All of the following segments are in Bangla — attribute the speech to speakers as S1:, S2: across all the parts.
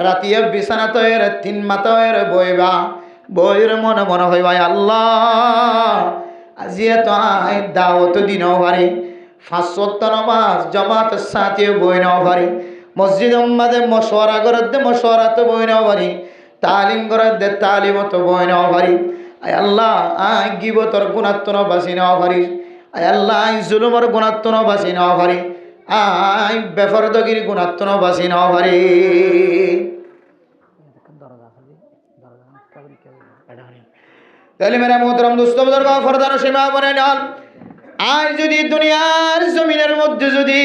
S1: রাতিয়া বিছানা তয়ের 3 মাতায়ের বইবা বইয়ের মনে মনে হইবা আল্লাহ আজি এত আয় দাওয়াত দিনও পারি 5 ওয়াক্ত নামাজ জামাতের সাথে বই নাও পারি মসজিদ উম্মাদে মশওয়ারা করতে মশওয়ারাতে বই নাও পারি তালিম করতে তালিমত বই নাও পারি আয় আল্লাহ আয় গিবতর গুনাত্তন বাসি নাও পারি আয় আল্লাহ আয় জুলুমর গুনাত্তন বাসি নাও পারি আয় বেফরদগির গুনাত্তন বাসি নাও পারি তাহলে মেরা মোহতরম দোস্ত বুজুর্গ ফরদান সীমা বনে নল আজ যদি দুনিয়ার জমিনের মধ্যে যদি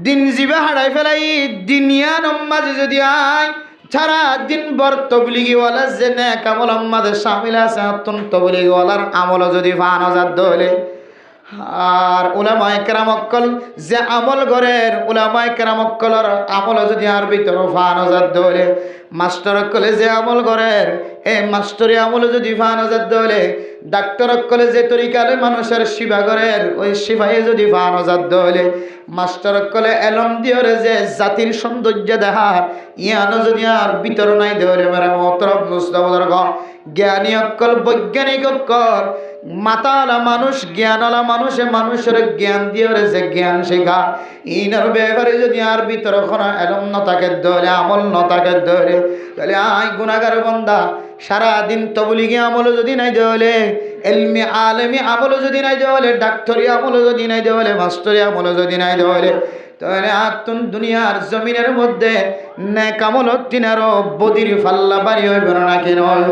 S1: দিন জিবা হারাই ফেলাই দুনিয়া নমাজে যদি আয় সারা দিন বর তবলিগিওয়ালা যে নেক আমল আমাদের শামিল আছে আত্মন তবলিগিওয়ালার আমল যদি ফানো যাদ হলে আর উলামায়ে কেরাম অক্কল যে আমল করেন উলামায়ে কেরাম অক্কলের আমল যদি আর ভিতর ফানো যাদ হলে মাস্টার অক্কলে যে আমল করেন এই মাস্টারি আমল যদি ফানো যাদ হলে ডাক্তার অক্কলে যে তরিকালে মানুষের সেবা করেন ওই সেবায় যদি ফানো যাদ হলে মাস্টার অক্কলে এলম দিয়রে যে জাতির সৌন্দর্য দেখার ইয়ানো যদি আর ভিতর নাই দেওয়ারে মেরা মোহতরম মুস্তাবদর্গ জ্ঞানী অক্কল বৈজ্ঞানিক অক্কল মাতালা মানুষ জ্ঞানওয়ালা মানুষে মানুষের জ্ঞান দিয়রে যে জ্ঞান শেখা ইনার ব্যাপারে যদি আর ভিতর কোনো এলম ন থাকে ধরে আমল ন থাকে ধরে তাহলে আই গুনাহগার বান্দা সারাদিন তবলিগি আমল যদি নাই দেওয়ালে এলমি আলেমি আমল যদি নাই দেওয়ালে ডাক্তারি আমল যদি নাই দেওয়ালে মাস্টারি আমল যদি নাই দেওয়ালে তাহলে আতুন দুনিয়ার জমিনের মধ্যে নেক আমল তিনারও বদির ফাল্লা বাড়ি হইব না কেন হইব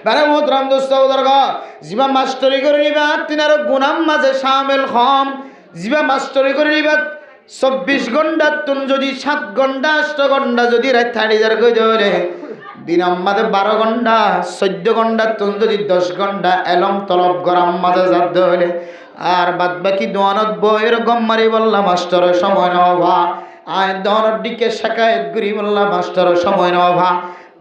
S1: বারে মোহতরম দোস্ত বুজুর্গ জিবা মাস্টারি করে নিবা তিনারও গুনাম মাঝে শামিল হম জিবা মাস্টারি করে নিবা 24 ঘন্টা তুন যদি 7 ঘন্টা 8 ঘন্টা যদি রাত থাড়ি যার কই দেওয়ালে দিন আমাদে 12 ঘন্টা 14 ঘন্টা তুন যদি 10 ঘন্টা এলম তলব গরম মাঝে যাদ হলে আর বাদ বাকি দোয়ানত বইয়ের গম মারি বললা মাস্টারের সময় নভা আয় দোয়ানোর দিকে শাকায়ত করি বললা মাস্টারের সময় নভা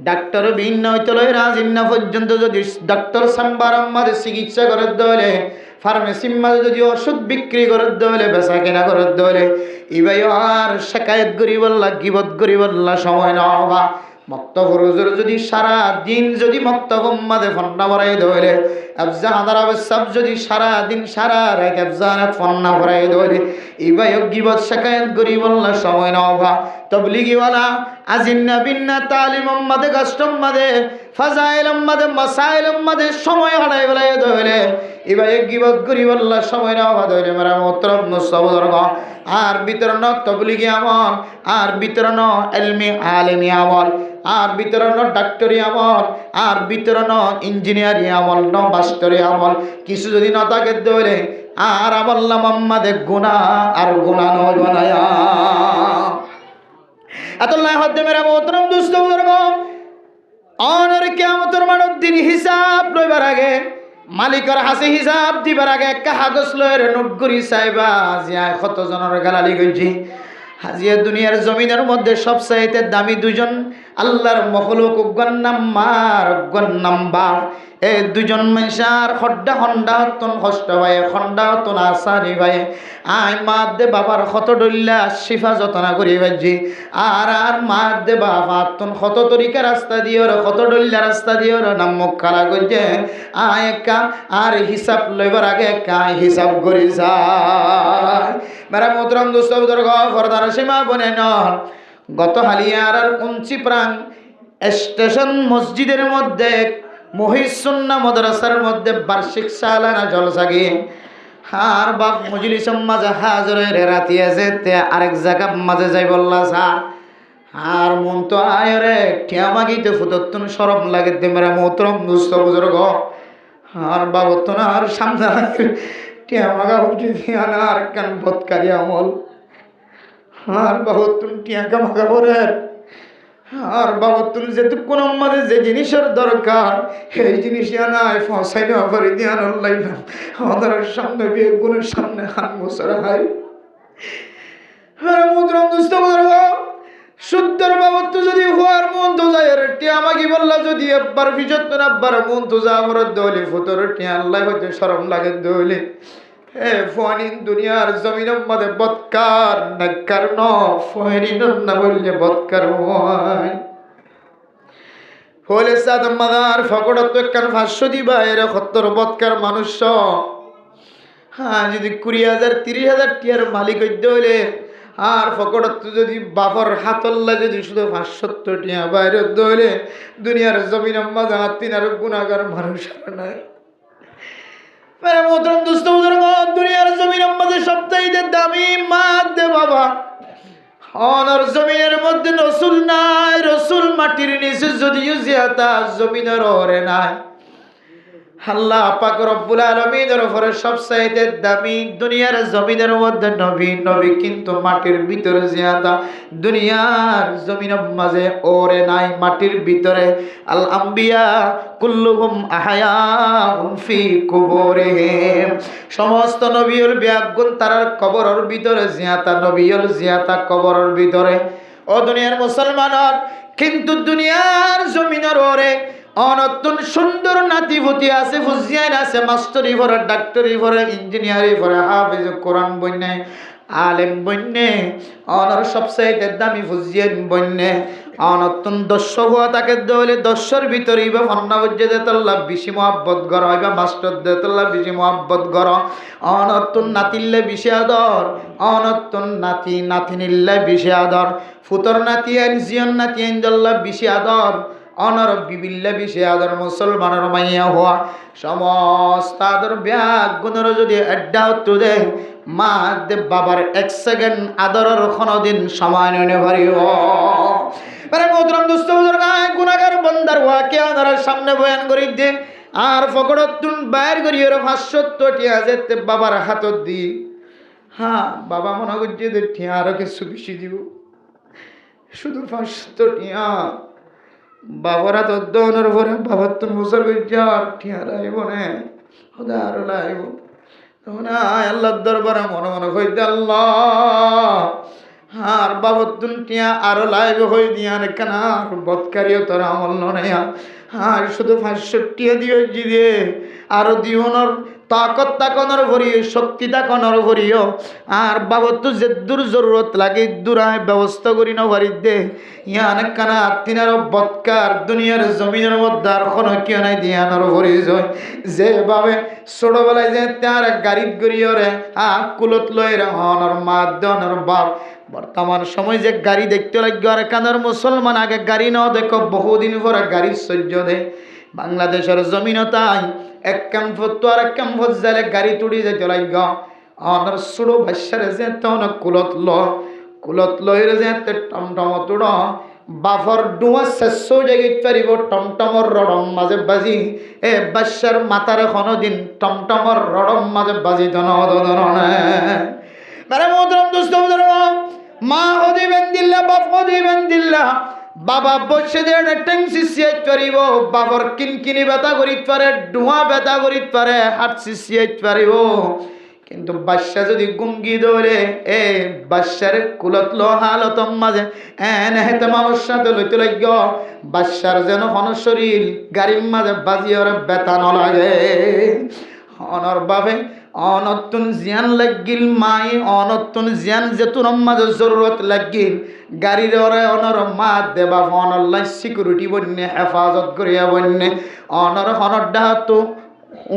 S1: ডাক্তার ভিন্ন হইতে লই রাজিন্না পর্যন্ত যদি ডাক্তার সাম্বার আমাদের চিকিৎসা করে দলে ফার্মেসির মাঝে যদি ওষুধ বিক্রি করে দলে বেচা কেনা করে দলে ইবাই আর শাকায়ত করি বললা গিবত করি বললা সময় নভা মক্তব রোজের যদি সারা দিন যদি মক্তব উম্মাদে ফন্না ভরাই ধরে আফজা হাদারাবে সব যদি সারা দিন সারা রাত আফজানাত ফন্না ভরাই ধরে ইবাই গিবত শাকায়াত করি বললা সময় নভা তবলিগিওয়ালা আজিন্না বিন্না তালিম উম্মাদে কাস্টম মাদে ফাজাইল উম্মাদে মাসাইল উম্মাদে সময় হারাই বেলাই ধরে ইবাই গিবত করি বললা সময় নভা ধরে মেরা মোহতরম মুস্তাবদর্গ আর বিতরণ তবলিগি আমল আর বিতরণ ইলমি আলেমি আমল আর বিতরণ ডাক্তারি আমল আর বিতরণ ইঞ্জিনিয়ারিং আমল ন মাস্টারি আমল কিছু যদি না থাকে ধরে আর আমল্লা মাম্মাদে গুনাহ আর গুনাহ নয় বানায়া আল্লাহ হদ্দে মেরা মোহতরম দোস্ত বুজুর্গ অনর কিয়ামতের মানব দিন হিসাব লইবার আগে মালিকের হাসি হিসাব দিবার আগে একটা কাগজ লয়ের নোট করি চাইবা জিয়া কত জনের গালালি গইছি হাজিয়া দুনিয়ার জমিনের মধ্যে সবচাইতে দামি দুজন আল্লাহর মখলুক গন্নাম মার গন্নাম বাপ এই দুজন মানুষার খড্ডা খন্ডা হতন কষ্ট ভাই খন্ডা হতন আসানি ভাই আই মা দে বাবার কত ডল্লা শিফা যতনা করি ভাজি আর মা দে বাবা হতন কত তরিকা রাস্তা দিও কত ডল্লা রাস্তা দিও নাম মুখ খালা করছে আয় একা আর হিসাব লইবার আগে একা হিসাব করি যায় মেরা মোহতরম দোস্ত বুজুর্গ ফরদার সীমা বনে নন গত হালিয়ার আর কুঞ্চি প্রাং স্টেশন মসজিদের মধ্যে মহিসুন্না মাদ্রাসার মধ্যে বার্ষিক সালানা জলসা গিয়ে আর বাপ মজলিস মাঝে হাজরের রাতি আছে তে আরেক জায়গা মাঝে যাই বললা স্যার আর মন তো আয় রে ঠেমাগিতে ফুততুন শরম লাগে দে মেরা মোহতরম দোস্ত বুজুর্গ আর বাবত না আর সামনে ঠেমাগা উঠে দিয়া না আর কেন বৎকারি আমল আর বাবতুন টিয়াকা মাগা পরের আর বাবতুন যেটুকুন আমাদের যে জিনিসের দরকার এই জিনিস নাই ফসাই না পারি দিয়া নল্লাই না আমাদের সামনে বিয়ে গুণের সামনে হাত মোসরা হয় মুদ্রম দুষ্ট শুদ্ধর বাবত যদি হওয়ার মন তো যায় টিয়া আমাকে বললা যদি একবার বিজত আব্বার মন তো যা আমার দৌলি ফুতর টিয়া আল্লাহ হইতে শরম লাগে দৌলি হে ফয়নিন দুনিয়ার জমিনের মধ্যে বৎকার নাকার ন ফয়নিন না বললে বৎকার হয় হলে সাদ মাদার ফকড়ত একখান 500 দিবা এর 70 বৎকার মানুষ হ্যাঁ যদি 20,000 30,000 টিয়ার মালিক হইতে হইলে আর ফকড়ত যদি বাপর হাতল্লা যদি শুধু 570 টিয়া বাইরে হইলে দুনিয়ার জমিনের মধ্যে তিনার গুনাহগার মানুষ আর নাই মেরে মোহতরম দোস্ত বুজুর্গ দুনিয়ার জমিনের মধ্যে সবচাইতে দামি মা দে বাবা অনর জমিনের মধ্যে রসুল নাই রসুল মাটির নিচে যদিও জিয়াতা জমিনের ওরে নাই আল্লাহ পাক রব্বুল আলামিনের উপরে সবচাইতে দামি দুনিয়ার জমিনের মধ্যে নবী নবী কিন্তু মাটির ভিতরে জিয়াদা দুনিয়ার জমিনের মাঝে ওরে নাই মাটির ভিতরে আল আম্বিয়া কুল্লুহুম আহয়াউন ফি কুবুরিহিম সমস্ত নবীর বিয়াগুন তারার কবরের ভিতরে জিয়াতা নবীর জিয়াতা কবরের ভিতরে ও দুনিয়ার মুসলমানর কিন্তু দুনিয়ার জমিনের ওরে অনতুন সুন্দর নাতিভূতি আছে ফুজিয়ান আছে মাস্টারি ভরে ডাক্তারি ভরে ইঞ্জিনিয়ারি ভরে হাফেজ কোরআন বন্যে আলেম বন্যে অনর সবচাইতে দামি ফুজিয়ান বন্যে অনতুন দস্য হওয়া তাকে দলে দস্যর ভিতরেই বা ফন্নাবজ্জে দেতল্লা বেশি মহাব্বত গর হইবা মাস্টার দেতল্লা বেশি মহাব্বত গর অনতুন নাতিল্লে বেশি আদর অনতুন নাতি নাতিনিল্লে বেশি আদর ফুতর নাতি আইন জিয়ন নাতি আইন দল্লা বেশি আদর অনর বিবিল্লা বেশি আদর মুসলমানের মাইয়া হওয়া সমস্ত আদর ব্যাগ গুণের যদি আড্ডা হতো দে মা দে বাবার 1 সেকেন্ড আদরের কোনোদিন সময় নেই পারিব আরে মোহতরম দোস্ত বুজুর্গ গুনাহগার বান্দার ওয়াকে আনার সামনে বয়ান করি দে আর ফকড়তুন বাইর করি ওর 570 টিয়া যেতে বাবার হাতত দি হ্যাঁ বাবা মনে করছে যে টিয়া আরো কিছু বেশি দিব শুধু 500 টিয়া বাবারা তো দনের পরে বাবার তো বছর করছে আর টিয়া লাইব নে হদা আরো লাইব তখন আল্লাহর দরবারে মনে মনে কইতে আল্লাহ আর বাবার তুন টিয়া আরো লাইব হয়ে দিয়া রে কেন আর বৎকারিও তোর আমল নয়া আর শুধু 500 টিয়া দিও জি দিয়ে আরো দিওনর তাকত তাকনর ভরিও শক্তি তাকনর ভরিও আর বাবত তো যে দূর জরুরত লাগে দূরায় ব্যবস্থা করি না বাড়ির দে ইয়ান কানা তিনার বৎকার দুনিয়ার জমিনের মধ্যে আর কোনো কেউ নাই দিয়ানর ভরি যায় যেভাবে ছোটবেলায় যে তার গাড়িত গড়িয়ে রে কুলত লয় রে হনর মা দনর বাপ বর্তমান সময় যে গাড়ি দেখতে লাগবে আর কানার মুসলমান আগে গাড়ি নাও দেখো বহুদিন পরে গাড়ির সহ্য দে বাংলাদেশের জমিনতাই এক ক্যাম্পত তো আর এক ক্যাম্পত যাইলে গাড়ি তুড়ি যেতে লাগবে অনর সুড়ো ভাষ্যারে যে তখন কুলত লইরে যে টমটম তুড় বাফর ডুয়া শেষ জায়গায় পারিব টমটমর রডম মাঝে বাজি এ বাচ্চার মাথার কোনোদিন টমটমর রডম মাঝে বাজি মানে মোহতরম দোস্ত মা হদিবেন দিল্লা বাপ হদিবেন দিল্লা বাবা বসে দিয়ে টেংসি সিয়াইত পারিব বাবর কিনকিনি ব্যথা করিত পারে ডুয়া ব্যথা করিত পারে হাত সিয়াইত পারিব কিন্তু বাচ্চা যদি গুঙ্গি দৌড়ে এ বাচ্চার কুলত হালত মাঝে এন হেতে মামার সাথে লইতে লাগ বাচ্চার যেন হন শরীর গাড়ির মাঝে বাজি ওরা ব্যথা ন লাগে অনর বাবে অনতুন জিয়ান লাগিল মাই অনতুন জিয়ান যেতুন মাঝে জরুরত লাগিল গাড়ির ওরে অনর মা দেবা অনলাই সিকিউরিটি বন্যে হেফাজত করিয়া বন্যে অনর হনর ডাহাতো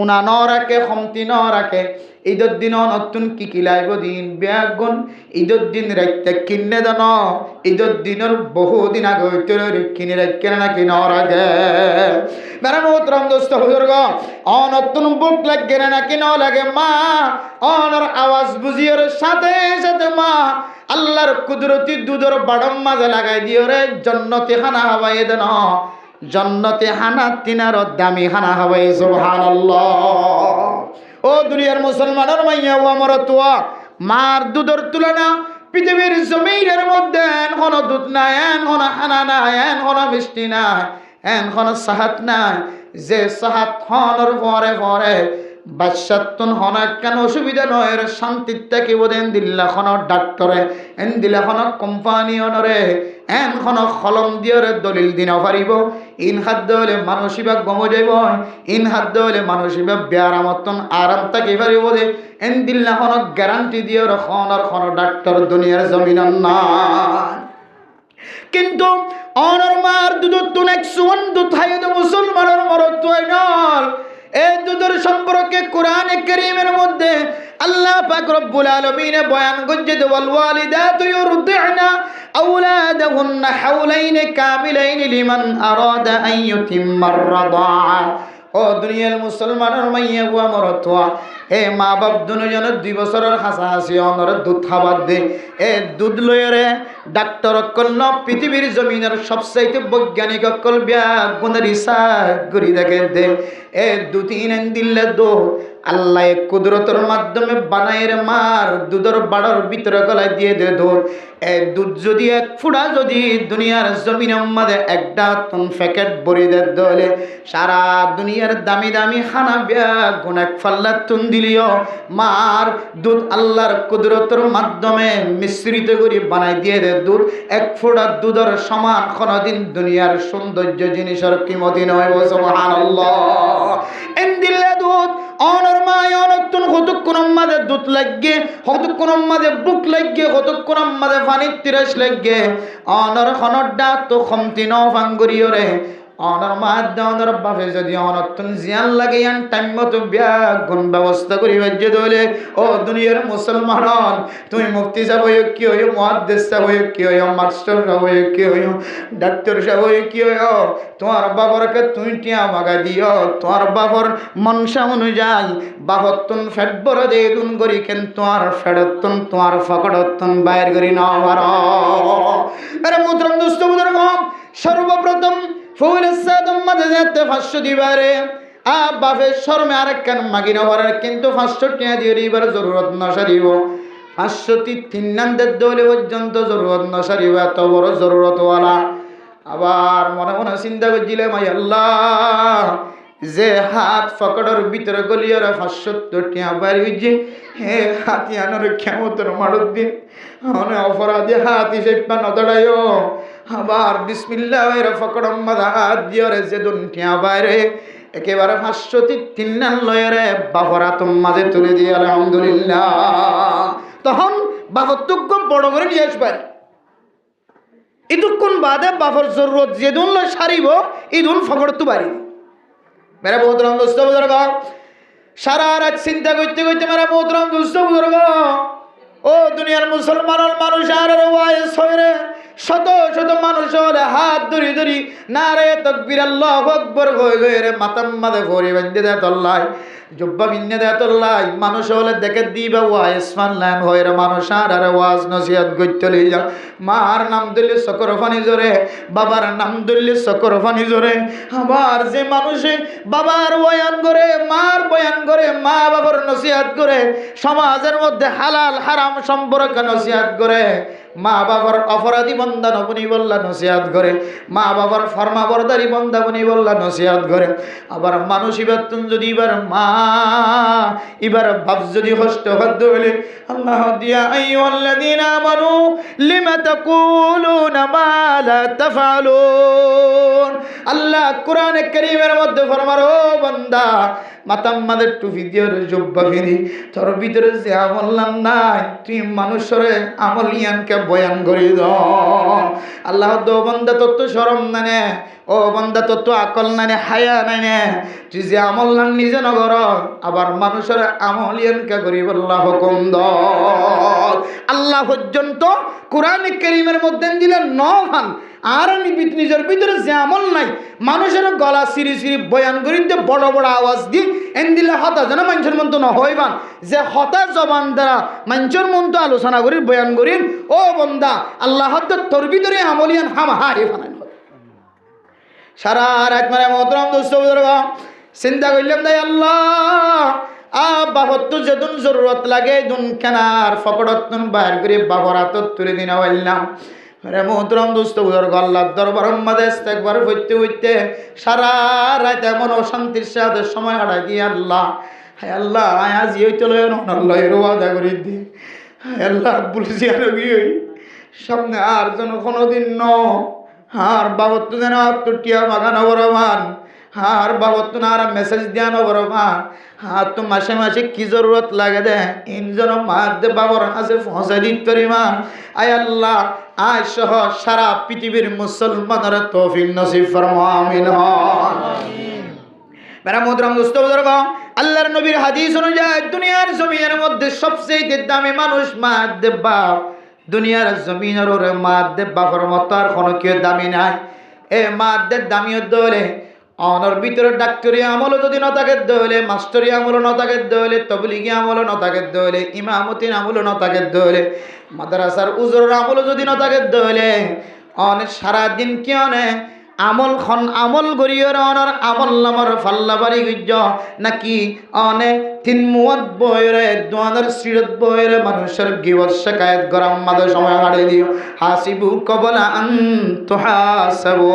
S1: উনা ন রাখে সমতি ন রাখে ঈদের দিন নতুন কি লাইব দিন বেগুন ঈদের দিন রাখতে কিনে দেন ঈদের দিনের বহুদিন আগে কিনে রাখে নাকি ন রাখে মেরা মোহতরম দোস্ত বুজুর্গ অনতুন বুক লাগে নাকি ন লাগে মা অনর আওয়াজ বুঝিওর সাথে সাথে মা আল্লাহর কুদরতি দুধর বাড়ম মাঝে লাগাই দিও রে জন্নতি খানা হাওয়াই দেন জন্নতে হানা তিনার দামি হানা হাওয়াই সুবহানাল্লাহ ও দুনিয়ার মুসলমানের মাইয়া ও আমার তোয়া মার দুধের তুলনা পৃথিবীর জমিনের মধ্যে এন কোনো দুধ নাই এন কোনো হানা নাই এন কোনো মিষ্টি নাই এন কোনো সাহাত নাই যে সাহাত হনর পরে পরে বাচ্চাতন হন কেন অসুবিধা নয় রে শান্তির থেকে বোধ দিল্লা খন ডাক্তরে এন দিলা খন কোম্পানি অনরে এন খন কলম দিয়ে দলিল দিন পারিব ইন খাদ্য হলে মানসিবাক গম যাইব ইন খাদ্য হলে মানসিবাক ব্যারামতন আরাম থাকি পারিব দে এন দিল্লা খন গ্যারান্টি দিয়ে খন ডাক্তর দুনিয়ার জমিন না কিন্তু অনর মার দুধ এক সুমন দুধ হাইদ মুসলমানের মরত নল এই দুধের সম্পর্কে কোরআনে কারীমের মধ্যে আল্লাহ পাক রব্বুল আলামিন বয়ান করছে ওয়াল ওয়ালিদাতু ইউরদি'না আওলাদাহুন্না হাওলাইন কামিলাইন লিমান আরাদা আন ইউতিম্মার রাদা'a ও দুনিয়ার মুসলমানের মাইয়া বুয়া মরতোয়া এ মা বাপ দুজনের 2 বছরের হাসাহাসি অনর দুধ খাবার দে এ দুধ লয়রে ডাক্তার অকল ন পৃথিবীর জমিনের সবচাইতে বৈজ্ঞানিক অকল গুণ রিসার্চ করি দেখে দে এ দুদিন দিল্লে দো আল্লাহ কুদরতের মাধ্যমে বানায়ের মার দুধের বাড়ার ভিতরে গলায় দিয়ে দে দুধ এ দুধ যদি এক ফুটা যদি দুনিয়ার জমিনের মধ্যে একটা টন প্যাকেট ভরে দে দলে সারা দুনিয়ার দামি দামি খানা বিয়া গুণ এক ফাল্লা তুন দিলিও মার দুধ আল্লাহর কুদরতের মাধ্যমে মিশ্রিত করে বানাই দিয়ে দে দুধ এক ফোঁটা দুধের সমান কোনদিন দুনিয়ার সৌন্দর্য জিনিসের কিমতি নয় সুবহানাল্লাহ এন দিল্লে দুধ অনর মায় অনতুন কতক্ষণ আমাদের দুধ লাগে কতক্ষণ আমাদের বুক লাগে কতক্ষণ আমাদের পানির তিরাস লাগে অনর খনডা তো কমতি ন ভাঙ্গুরিও রে অনর মাদ্দা অনর বাপে যদি অনতুন জিয়ান লাগে আন টাইম মতো গুণ ব্যবস্থা করি বাজ্যে দলে ও দুনিয়ার মুসলমান তুমি মুফতি সাহেব হয়ে কি হইও মুহাদ্দিস সাহেব হয়ে কি হইও মাস্টার সাহেব হয়ে কি হইও ডাক্তার সাহেব হয়ে কি হইও তোমার বাবারকে তুই টিয়া মাগা দিও তোমার বাবার মনসা অনুযায়ী বাবতুন ফেট বড় দে দুন করি কেন তোমার ফেডতুন তোমার ফকড়তুন বাইর করি না পার আরে মুদ্রম দুষ্ট বুজুর্গ সর্বপ্রথম ফুলের সাদম মাঝে যেতে 500 দিবারে আ বাপের শর্মে আরেক কেন মাগি নবরের কিন্তু 500 টাকা দিয়ে দিবার জরুরত না সারিব 503 নামদের দলে পর্যন্ত জরুরত না সারিব এত বড় জরুরতওয়ালা আবার মনে মনে চিন্তা করছিলাম আই আল্লাহ যে হাত ফকড়ের ভিতরে গলিয়ার 570 টাকা বাইর হইছে হে হাতিয়ানোর ক্ষমতার মারুদ দিন অনে অপরাধী হাত হিসেব নদড়াইও আবার বিসমিল্লাহ এর ফকড় মাদা হাত দিয়রে যে দুনিয়া বাইরে একেবারে 503 নাম লয়রে বাফরা তুম মাঝে তুলে দিয়ে আলহামদুলিল্লাহ তখন বাফতুক বড় করে নিয়ে আসবে ইদুক্ষণ বাদে বাফর জরুরত যেদুন লয় সারিব ইদুন ফকড় তো বাড়ি মেরা মোহতরম দোস্ত বুজুর্গ সারা রাত চিন্তা করতে করতে মেরা মোহতরম দোস্ত বুজুর্গ ও দুনিয়ার মুসলমানের মানুষ আর ওয়াইস হইরে শত শত মানুষ হলে হাত ধরি ধরি নারে তাকবীর আল্লাহু আকবার হয়ে রে মাতাম মাদে ভরি বন্ধে দে তল্লাই জুব্বা বিন্নে দে তল্লাই মানুষ হলে দেখে দিবা ওয়াইস ফানলান হইরে মানুষ আর ওয়াজ নসিহত গইতে লই যা মার নাম দিলে সকর ফানি জোরে বাবার নাম দিলে সকর ফানি জোরে আবার যে মানুষে বাবার বয়ান করে মার বয়ান করে মা বাবার নসিহত করে সমাজের মধ্যে হালাল হারাম সম্পর্কে নসিহত করে মা বাবার অপরাধী বন্দা নবনী বললা নসিহত করে মা বাবার ফরমাবরদারি বন্দা বনি বললা নসিহত করে আবার মানুষ এবার তুমি যদি এবার মা এবার বাপ যদি হষ্ট হদ্দ বলে আল্লাহ দিয়া আইয়ুহাল্লাযীনা আমানু লিমা তাকুলুনা মা লা তাফআলুন আল্লাহ কোরআনে কারীমের মধ্যে ফরমার ও বান্দা মাতাম মাদের টুপি দিয়ে জব্বা ফিরি তোর ভিতরে যে আমল নাই তুই মানুষের আমল ইয়ানকে বয়ান করে দাও আল্লাহ দো বান্দা তত শরম নানে ও বান্দা তত আকল নানে হায়া নানে তুই যে আমল নান নিজে নগর আবার মানুষের আমল ইয়ানকে করিব আল্লাহ হুকুম দাও আল্লাহ পর্যন্ত কোরআনে কারীমের মধ্যে দিলেন নভান আর নিজের ভিতরে যে আমল নাই মানুষের গলা সিরি সিরি বয়ান করিতে বড় বড় আওয়াজ দি এন দিলে হতা যেন মানুষের মন তো নহইবান যে হতা জবান দ্বারা মানুষের মন তো আলোচনা করি বয়ান করিন ও বন্দা আল্লাহ তোর ভিতরে আমলিয়ান হাম হারে ফানাই সারা রাত মানে মোহতরম দোস্ত বুজুর্গ চিন্তা করলাম তাই আল্লাহ বাবর তো যেদিন জরুরত লাগে দুন কেনার ফকড়তুন বাইর করে বাবর হাতত তুলে দিনা বললাম রে মোহতরম দোস্ত বুজুর্গ আল্লাহর দরবার মধ্যে ইস্তেগফার হইতে হইতে সারা রাত এমন অশান্তির সাথে সময় কাটাই দিয়ে আল্লাহ হায় আল্লাহ আজ হইতে লয় আল্লাহ এর ওয়াদা করে দি হায় আল্লাহ বলছি আর গিয়ে সামনে আর যেন কোনোদিন আর বাবত যেন আত্মটিয়া বাগানো বরমান আর বাবত না আর মেসেজ দিয়া বরমান আর তো মাসে মাসে কি জরুরত লাগে দে ইনজন মার দে বাবর কাছে পৌঁছে দিতে পারিমান আয় আল্লাহ আয় সহ সারা পৃথিবীর মুসলমানের তৌফিক নসিব ফরমাও আমিন মেরা মোহতরম দোস্ত বুজুর্গ আল্লাহর নবীর হাদিস অনুযায়ী দুনিয়ার জমিনের মধ্যে সবচেয়ে দামি মানুষ মা দে বাপ দুনিয়ার জমিনের ওরে মা দে বাপর মতো আর কোনো কেউ দামি নাই এ মা দে দামিও দলে অনর ভিতরে ডাক্তারি আমল যদি ন থাকে দলে মাস্টারি আমল ন থাকে দলে তবলিগি আমল ন থাকে দলে ইমামতির আমল ন থাকে দলে মাদ্রাসার উজুরের আমল যদি ন থাকে দলে অনেক সারাদিন কি অনেক আমল গরিয়র অনর আমল নামর ফাল্লা বাড়ি গুজ্জ নাকি অনে তিন মুয়াদ বয়রে দুয়ানের সিরত বয়রে মানুষের গিবত শিকায়ত গরম মাদ সময় হারিয়ে দিও হাসিবু কবলা আন তুহাসাবু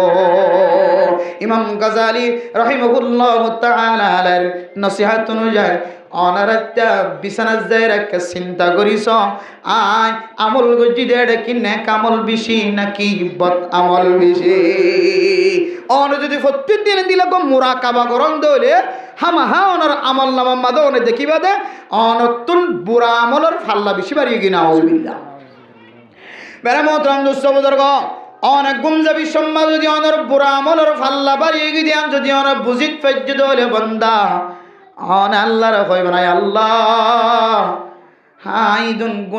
S1: ইমাম গাজালি রাহিমাহুল্লাহ তাআলা আলার নসিহত অনুযায়ী অনারাত্তা বিছানা যায় রেখে চিন্তা করিস আয় আমল গজি দেড় কি নেক আমল বেশি নাকি বদ আমল বেশি অন যদি প্রত্যেকদিন দিলে গো মুরাকাবা করন দলে হামাহা অনর আমল নামা মাদ অনে দেখিবা দে অনতুল বুড়া আমলের ফাল্লা বেশি বাড়িয়ে গিয়ে নাউজুবিল্লাহ বেড়া মোহতরম দোস্ত বুজুর্গ অনেক গুমজাবি সম্মা যদি অনর বুড়া আমলের ফাল্লা বাড়িয়ে গিয়ে যদি অনর বুঝিত ফেজ দলে বন্দা অন আল্লাহর কইব না আল্লাহ হাইদুন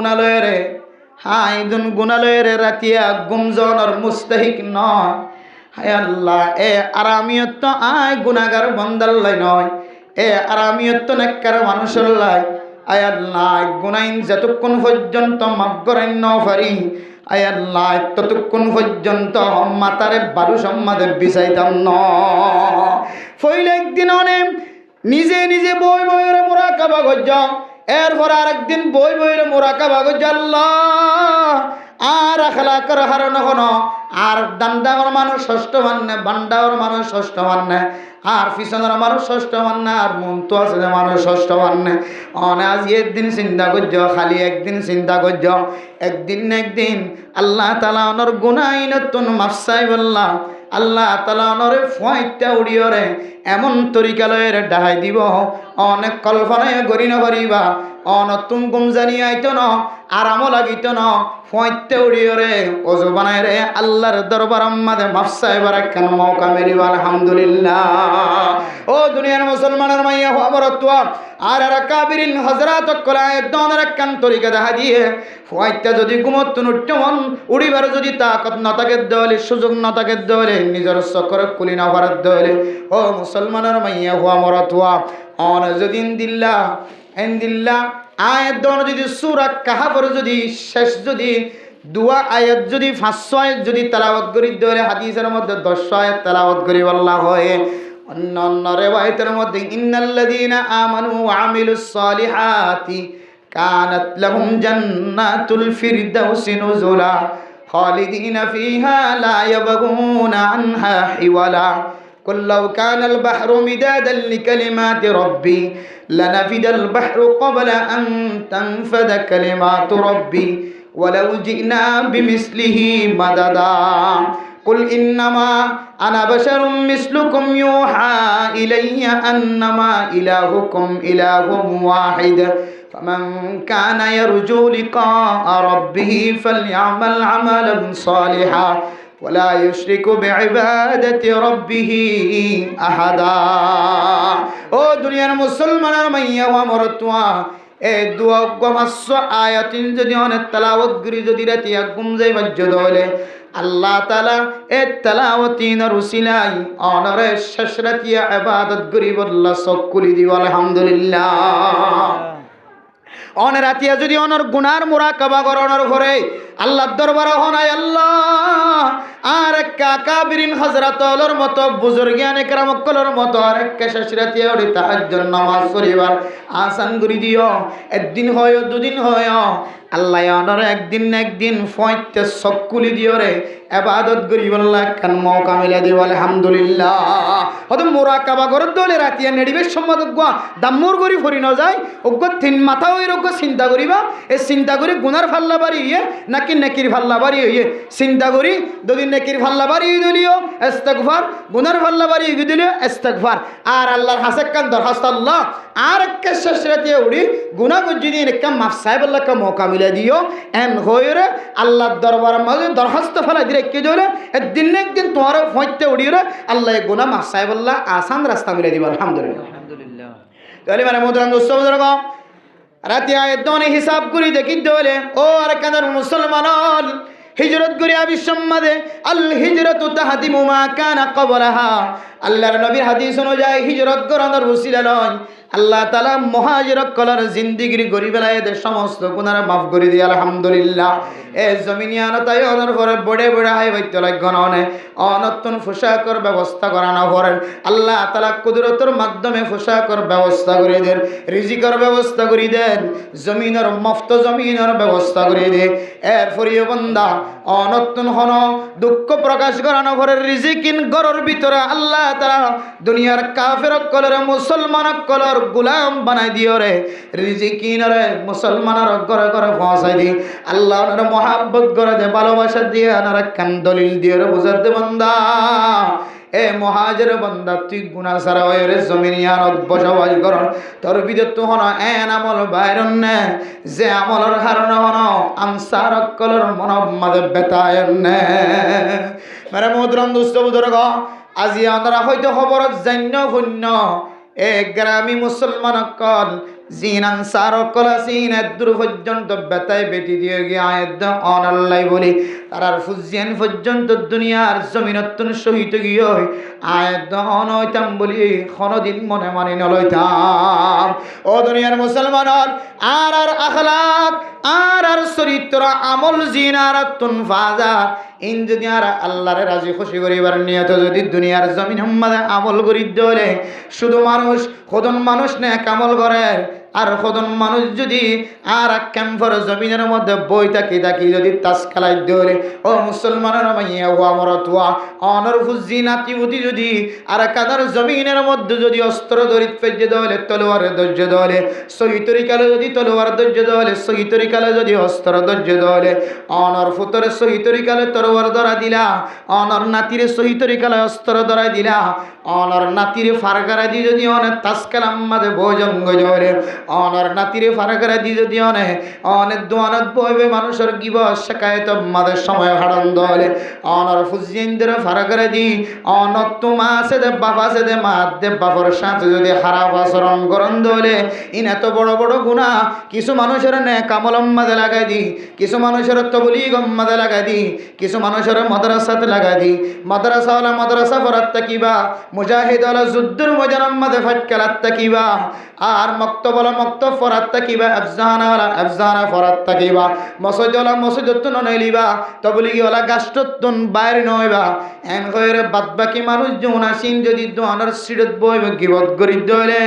S1: গুনালয়ের রাতিয়া গুমজনর মুস্তাহিক নয় হায় আল্লাহ এ আরামিয়ত তো আয় গুনাগার বন্দার লাই নয় এ আরামিয়ত তো নেককার মানুষের লাই আয় আল্লাহ গুনাইন যতক্ষণ পর্যন্ত মাফ করেন ন পারি আয় আল্লাহ ততক্ষণ পর্যন্ত মাতারে বালু সম্মাদে বিষাইতাম ন ফইলে একদিন অনেক নিজে নিজে বই বইরে মুরাকাবা গজ্জ এরপর আরেকদিন বই বইরে মুরাকাবা গজ্জ আল্লাহ আর আখলাকের হারণ হনো আর দান্দাওয়ার মানুষ ষষ্ঠ মান্নে বান্দাওয়ার মানুষ ষষ্ঠ মান্নে আর পিছনের মানুষ ষষ্ঠ মান্নে আর মন তো আছে যে মানুষ ষষ্ঠ মান্নে আজ একদিন চিন্তা করছ খালি একদিন চিন্তা করছ একদিন না একদিন আল্লাহ তাআলা ওনার গুনাহ নতুন মাফসাই বললাম আল্লাহ তাআলা ওনারে ফয়টা উড়িয়রে এমন তরিকা লয়ের ডাহাই দিব অনেক কল্পনায় গড়ি না পারিবা অনতুন গুম জানি আইতো ন আরামও লাগিত ন ফয়তে উড়িয়রে ওজু বানায় রে আল্লাহর দরবার আমাদের মাফসাই বারাকান মৌকা মেরিবা আলহামদুলিল্লাহ ও দুনিয়ার মুসলমানের মাইয়া হবরতুয়া আর আর কাবিরিন হযরত কলায় দনের কান তরিকা দেখা দিয়ে ফয়তে যদি গুমত নুট্টমন উড়িবার যদি তাকত না থাকে দলে সুযোগ না থাকে দলে নিজের চক্র কুলি না ভারত দলে ও মুসলমানের মাইয়া হবরতুয়া অন যদিন দিল্লা আয়াত দন যদি সূরা কাহাফের যদি শেষ যদি দুয়া আয়াত যদি 500 আয়াত যদি তেলাওয়াত করি দরে হাদিসের মধ্যে 10 আয়াত তেলাওয়াত করি আল্লাহ হয় অন্য রিওয়ায়াতের মধ্যে ইন্নাল্লাযীনা আমানু ওয়া আমিলুস সালিহাতি কানাত লাহুম জান্নাতুল ফিরদাউসি নুজুলা খালিদিনা ফিহা লা ইয়াবগুনা আনহা হিওয়ালা قل لو كان البحر مدادا لكلمات ربي لنفد البحر قبل أن تنفد كلمات ربي ولو جئنا بمثله مددا قل إنما أنا بشر مثلكم يوحى إلي أنما إلهكم إله واحد فمن كان يرجو لقاء ربه فليعمل عملا صالحا ولا يشرك بعبادة ربه أحدا ও দুনিয়ার মুসলমানের মাইয়া ওয়া মরতুয়া এ দুয়া গমাস আয়াতিন যদি অনেক তেলাওয়াত করি যদি রাতে ঘুম যাই বাজ্য হলে আল্লাহ তাআলা এ তেলাওয়াতিনের উসিলাই অনরে শেষ রাতে ইবাদত করি বল্লা সকলি দিব আলহামদুলিল্লাহ অন রাতিয়া যদি অনর গুনার মুরাকাবা করণর পরে আল্লাহর দরবারে হনায় আল্লাহ আর কাকাবিরিন হযরতর মতো বুজুর্গান একরামকলর মতো আর শেষ রাতিয়া ওই তাহাজ্জুদ নামাজ পড়িবার আসান করি দিও একদিন হয় দুদিন হয় আল্লাহ অনর একদিন না একদিন ফয়তে সকলি দিও রে ইবাদত করি আল্লাহ কান মওকা মিলা দিও আলহামদুলিল্লাহ ও হয়তো মোরাকাবা করে দলে রাতিয়া নেড়িবে সম্মত গোয়া দাম্মুর করি ফরি ন যায় অজ্ঞ তিন মাথা ওই রোগ্য চিন্তা করিবা এই চিন্তা করি গুনার ফাল্লা বাড়ি ইয়ে নাকি নেকির ফাল্লা বাড়ি ইয়ে চিন্তা করি যদি নেকির ফাল্লা বাড়ি দিলিও ইস্তেগফার গুনার ফাল্লা বাড়ি দিলিও ইস্তেগফার আর আল্লাহর হাসে কান দরখাস্ত আল্লাহ আর একটা শেষ রাতে উড়ি গুনাহ যদি একটা মাফ সাহেব আল্লাহকে মৌকা মিলে দিও এন হয়ে আল্লাহর দরবারের মাঝে দরখাস্ত ফেলা দিয়ে রেখে দিলে একদিন না একদিন তোমার হইতে উড়িয়ে আল্লাহ গুনাহ মাফ সাহেব আল্লাহ আসান রাস্তা মিলে দিব আলহামদুলিল্লাহ তাহলে মানে মোহতরম দোস্ত বুজুর্গ রাতে আয়াত হিসাব করি দেখি দলে ও আর কাদের মুসলমান হিজরত করি আবিসম্মাদে আল হিজরতু তাহদিমু মা কানা ক্বাবলাহা আল্লাহর নবীর হাদিস অনুযায়ী হিজরত করানোর উসিলা নয় আল্লাহ তাআলা মুহাজিরক কলার জিন্দেগির গরিবেলায় এদের সমস্ত গুনাহ মাফ করে দিয়ে আলহামদুলিল্লাহ এ জমিনিয়ান তাই ওনার পরে বড়ে বড়ে হাই বাইতে লাগনে অনতুন পোশাকের ব্যবস্থা করানো করেন আল্লাহ তাআলা কুদরতের মাধ্যমে পোশাকের ব্যবস্থা করে দেন রিজিকের ব্যবস্থা করে দেন জমিনের মুফত জমিনের ব্যবস্থা করে দে এর ফরিয়ে বান্দা অনতুন হন দুঃখ প্রকাশ করানো করে রিজিকিন গরর ভিতরে আল্লাহ তাআলা দুনিয়ার কাফের কলর মুসলমান কলর গুলাম বানাই দিও রে রিজিকিন রে মুসলমানের ঘরে ঘরে পৌঁছাই দি আল্লাহ ওনার মহাব্বত করে দে ভালোবাসা দিয়ে আনারা কান দলিল দিয়ে রে বুঝাতে বান্দা এ মহাজের বান্দা তুই গুনাহ ছাড়া হয় রে জমিনিয়ানত বসবাস কর তোর ভিতর তো হন এন আমল বাইরন নে যে আমলের কারণে হন আনসার কলর মনমাদে বেতায়ন নে মানে মোহতরম দোস্ত বুজুর্গ আজি আমরা হয়তো খবরত জান্য শূন্য এ গ্রামী মুসলমান কল জিন আনসার কলাসিন দূর পর্যন্ত বেতায় বেটি দিয়ে গিয়ে আয়াত অনাল্লাই বলি তারার ফুজিয়ান পর্যন্ত দুনিয়ার জমিনতুন শহীদ গিয়ে আয়াত অনইতাম বলি কোনদিন মনে মানে নলইতাম ও দুনিয়ার মুসলমান আর আখলাক আর চরিত্র আমল জিন আর তুন ফাজা ইন যদি আর আল্লাহরে রাজি খুশি করিবার নিয়ত যদি দুনিয়ার জমিন মাঝে আমল করি দলে শুধু মানুষ খোদন মানুষ নে কামল করে আর খোদন মানুষ যদি আর ক্যাম্পর জমিনের মধ্যে বই থাকি থাকি যদি তাস খেলাই দলে ও মুসলমানের মাইয়া হুয়া মরতুয়া অনর ফুজি নাতিবুতি যদি আর কাদার জমিনের মধ্যে যদি অস্ত্র দরিত পেজে দলে তলোয়ার ধৈর্য দলে সহি তরিকালে যদি তলোয়ার ধৈর্য দলে সহি তরিকালে যদি অস্ত্র ধৈর্য দলে অনর ফুতরে সহি তরিকালে তলোয়ার ধরা দিলা অনর নাতিরে সহি তরিকালে অস্ত্র ধরা দিলা অনর নাতিরে ফারগারা দি যদি অনেক তাস খেলাম মাঝে ভোজঙ্গ জলে অনর নাতিরে ফারগারা দি যদি অনেক দোয়ানত বইবে মানুষের গিবস শিকায়ত মাদের সময় হারান দলে অনর ফুজিয়েন্দ্র ফারগারা দি অনত তোমা আছে দে বাবা আছে দে মা দে বাবার সাথে যদি খারাপ আচরণ করন দলে ইন এত বড় বড় গুনাহ কিছু মানুষের নে কামলম মাঝে লাগাই দি কিছু মানুষের তবলিগ মাঝে লাগাই দি কিছু মানুষের মাদ্রাসাতে লাগাই দি মাদ্রাসাওয়ালা মাদ্রাসা ফরাত তাকিবা মুজাহিদ আলা যুদ্ধের ময়দান মাঝে ফাটকালাত তাকিবা আর মক্তবলা মক্তব ফরাত তাকিবা আফজানা ওয়ালা আফজানা ফরাত তাকিবা মসজিদ ওয়ালা মসজিদত নইলিবা তবলিগি ওয়ালা গাষ্টতন বাইরে নইবা এন কইরে বাদবাকি মানুষ জন আসিন যদি দোয়ানার সিরত বইবে গিবত করি দলে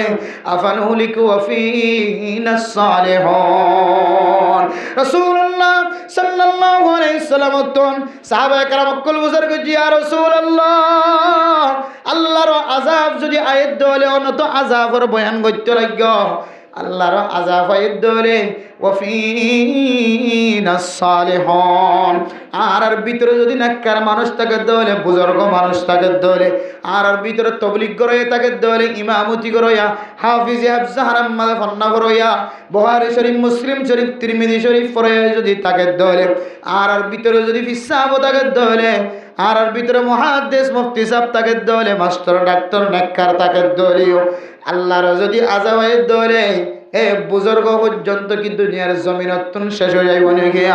S1: আফান হুলিকু ওয়াফিনাস সালিহুন রাসূলুল্লাহ সাল্লাল্লাহু আলাইহি সাল্লাম তন সাহাবায়ে কেরাম কল বুজুর্গ জি ইয়া রাসূলুল্লাহ আল্লাহর আযাব যদি আয়াত দলে অনত আযাবের বয়ান করতে লাগো আল্লাহর আযাব আয়াত দলে ওয়াফিনাস সালিহুন আর ভিতরে যদি নেককার মানুষ থাকে দলে বুজুর্গ মানুষ থাকে দলে আর ভিতরে তবলিগ করে থাকে দলে ইমামতি করয়া হাফিজ হাফজা হারাম মাদা ফন্না করয়া বুখারী শরীফ মুসলিম শরীফ তিরমিজি শরীফ পড়ে যদি থাকে দলে আর ভিতরে যদি ফিসাব থাকে দলে আর ভিতরে মুহাদ্দিস মুফতি সাহেব থাকে দলে মাস্টার ডাক্তার নেককার থাকে দলিও আল্লাহর যদি আযাব হয় দলে এ বুজুর্গ পর্যন্ত কি দুনিয়ার জমিনতুন শেষ হয়ে যাইব নাকি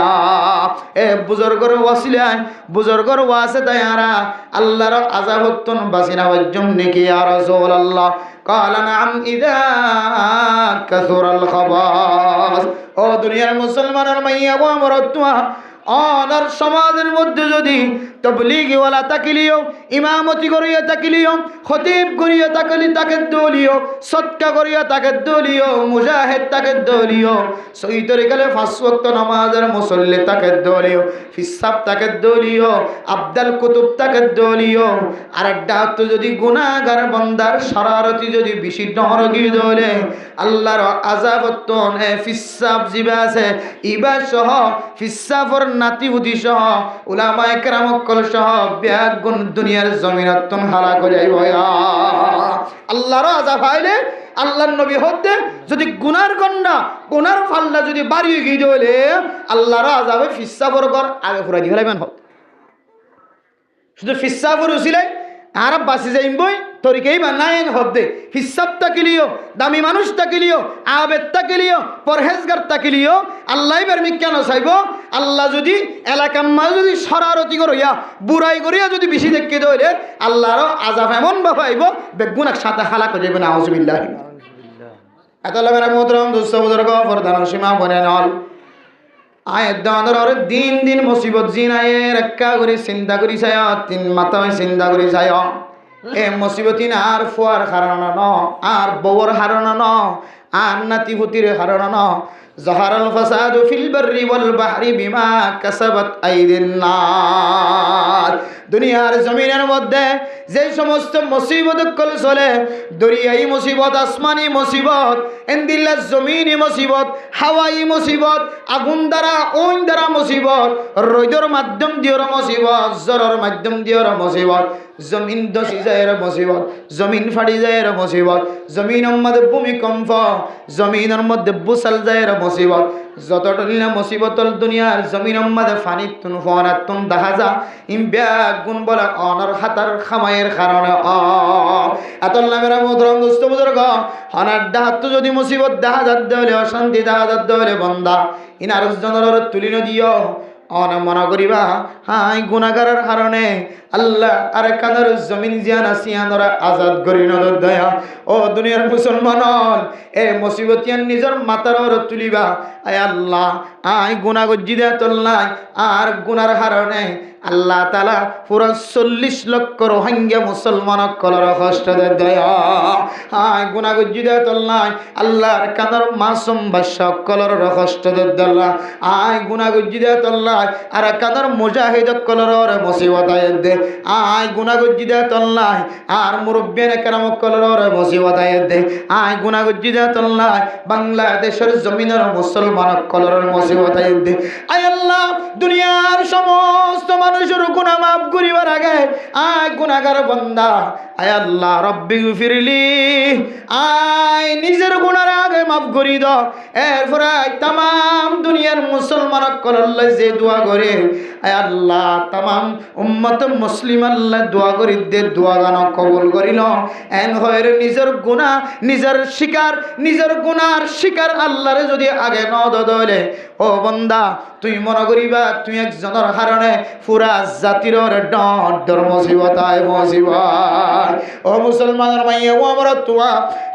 S1: এ বুজুর্গর ওয়াসিলায় বুজুর্গর ওয়াসে তাইরা আল্লাহর আযাবতুন বাসিনা ওয়াজম নাকি ইয়া রাসূলুল্লাহ قال نعم اذا كثر الخباث ও দুনিয়ার মুসলমানের মাইয়া ও আমরতুয়া অনার সমাজের মধ্যে যদি তবলিগওয়ালা তাকিলিও, ইমামতি করিয়া তাকিলিও, খতিব করিয়া তাকলি তাকে দলিও, সৎকা করিয়া তাকে দলিও, মুজাহিদ তাকে দলিও, সহি তরিকালে 5 ওয়াক্ত নামাজের মুসল্লি তাকে দলিও, ফিসাব তাকে দলিও, আব্দাল কুতুব তাকে দলিও। আর একটা তো যদি গুনাহগার বান্দার শরারতি যদি বেশি ডরগি দলে আল্লাহর আযাবত নে ফিসাব জিবা আছে ইবা সহ ফিসাবর নাতি হুদি সহ উলামায়ে কেরাম কল সহ ব্যাগুন দুনিয়ার জমিনত হালা করে যাইব। আল্লাহর আযাব আইলে আল্লাহর নবী হতে যদি গুনার গন্ডা গুনার ফাল্লা যদি বাড়িয়ে গিয়ে দলে আল্লাহর আযাবে ফিসাবর ঘর আগে ফুরাই দিয়ে ফেলাইবেন হত। শুধু ফিসাবর উসিলে আর বাসি যাইবই তরিকেই বানায়েন হদ্দে হিসাব তাকিলিও, দামি মানুষ তাকিলিও, আবেদ তাকিলিও, পরহেজগার তাকিলিও আল্লাহ বেরমি কেন চাইব? আল্লাহ যদি এলাকার মাঝে যদি শরারতি করিয়া বুড়াই করিয়া যদি বেশি দেখে দইলে আল্লাহরও আযাব এমন বাবাইব বেগুনার সাথে হালাক হয়ে যাবে। নাউজুবিল্লাহ। এত লাগবে মোহতরম দোস্ত বুজুর্গ ফরদান সীমা বনে নল আয়ের দাঁড়ার দিন দিন মুসিবত জিনায়ে রক্ষা করে চিন্তা করি চাই তিন মাথায় চিন্তা করি চাই এ মুসিবতি না আর ফুয়ার হারানো ন আর বউর হারানো ন আর নাতি পুতির হারানো ন জহারাল ফাসাদু ফিল বাররি ওয়াল বাহরি বিমা কাসাবাত আইদিন নাস। দুনিয়ার জমিনের মধ্যে যে সমস্ত মুসিবত কল চলে দরিয়াই মুসিবত, আসমানি মুসিবত, এন্দিল্লা জমিনি মুসিবত, হাওয়াই মুসিবত, আগুন দ্বারা ওইন দ্বারা মুসিবত, রোদর মাধ্যম দিওর মুসিবত, জ্বরের মাধ্যম দিওর মুসিবত, জমিন দশি যায় মুসিবত, জমিন ফাড়ি যায় মুসিবত, জমিনের মধ্যে ভূমিকম্প, জমিনের মধ্যে বুসাল যায় মুসিবত, যতটা মুসিবতল দুনিয়ার জমিনের মধ্যে ফানিত তুন ফোনাত তুন দেখা যা ইমব্যাগ গুণ বলে অনর হাতার খামাইয়ের কারণে এতল নামের মোহতরম দোস্ত বুজুর্গ হনার ডাহাত যদি মুসিবত দেখা যাতে হলে অশান্তি দেখা যাতে হলে বন্দা ইনার জনের তুলি নদিও অন মনে করিবা হাই গুনাহগারের কারণে আল্লাহ আর কানার জমিন জিয়ান আসিয়ানরা আজাদ করি নদর দয়া। ও দুনিয়ার মুসলমান এ মুসিবতিয়ান নিজের মাথার ওর তুলিবা আয় আল্লাহ আই গুনাহ গজ্জি দেয়া তোল নাই আর গুনার কারণে আল্লাহ তাআলা পুরো 40 লক্ষ রোহিঙ্গা মুসলমান কলর কষ্ট দয়া আই গুনাহ গজ্জি দেয়া তোল নাই আল্লাহর কানার মাসুম বাদশা কলর কষ্ট দয়া আই গুনাহ গজ্জি দেয়া তোল নাই আর কানার মুজাহিদ কলর মুসিবত আয় দে আই গুনাহ গজ্জি দেয়া তোল নাই আর মুরব্বিয়ানে কেরাম কলর মুসিবত আয় দে আই গুনাহ গজ্জি দেয়া তোল নাই বাংলাদেশের জমিনের মুসলমান কলর মুসিবত আয় দে। আয় আল্লাহ দুনিয়ার সমস্ত মানুষের গুনাহ মাফ করিবার আগে আয় গুনাহগার বান্দা আয় আল্লাহ রব্বি গফিরলি আয় নিজের গুনার আগে মাফ করি দাও। এরপর তাম দুনিয়ার মুসলমান কলল্লা যে দোয়া করে আয় আল্লাহ তাম উম্মত মুসলিম আল্লাহ দোয়া করি দে দোয়া গান কবুল করিল এন হয় নিজের গুনাহ নিজের শিকার নিজের গুনার শিকার আল্লাহরে যদি আগে ন দলে ও বন্দা তুই মনে করিবা তুই একজনের কারণে পুরা জাতির ডর মুসিবত আয় মুসিবত। ও মুসলমানের মাইয়া ও আমরা তোয়া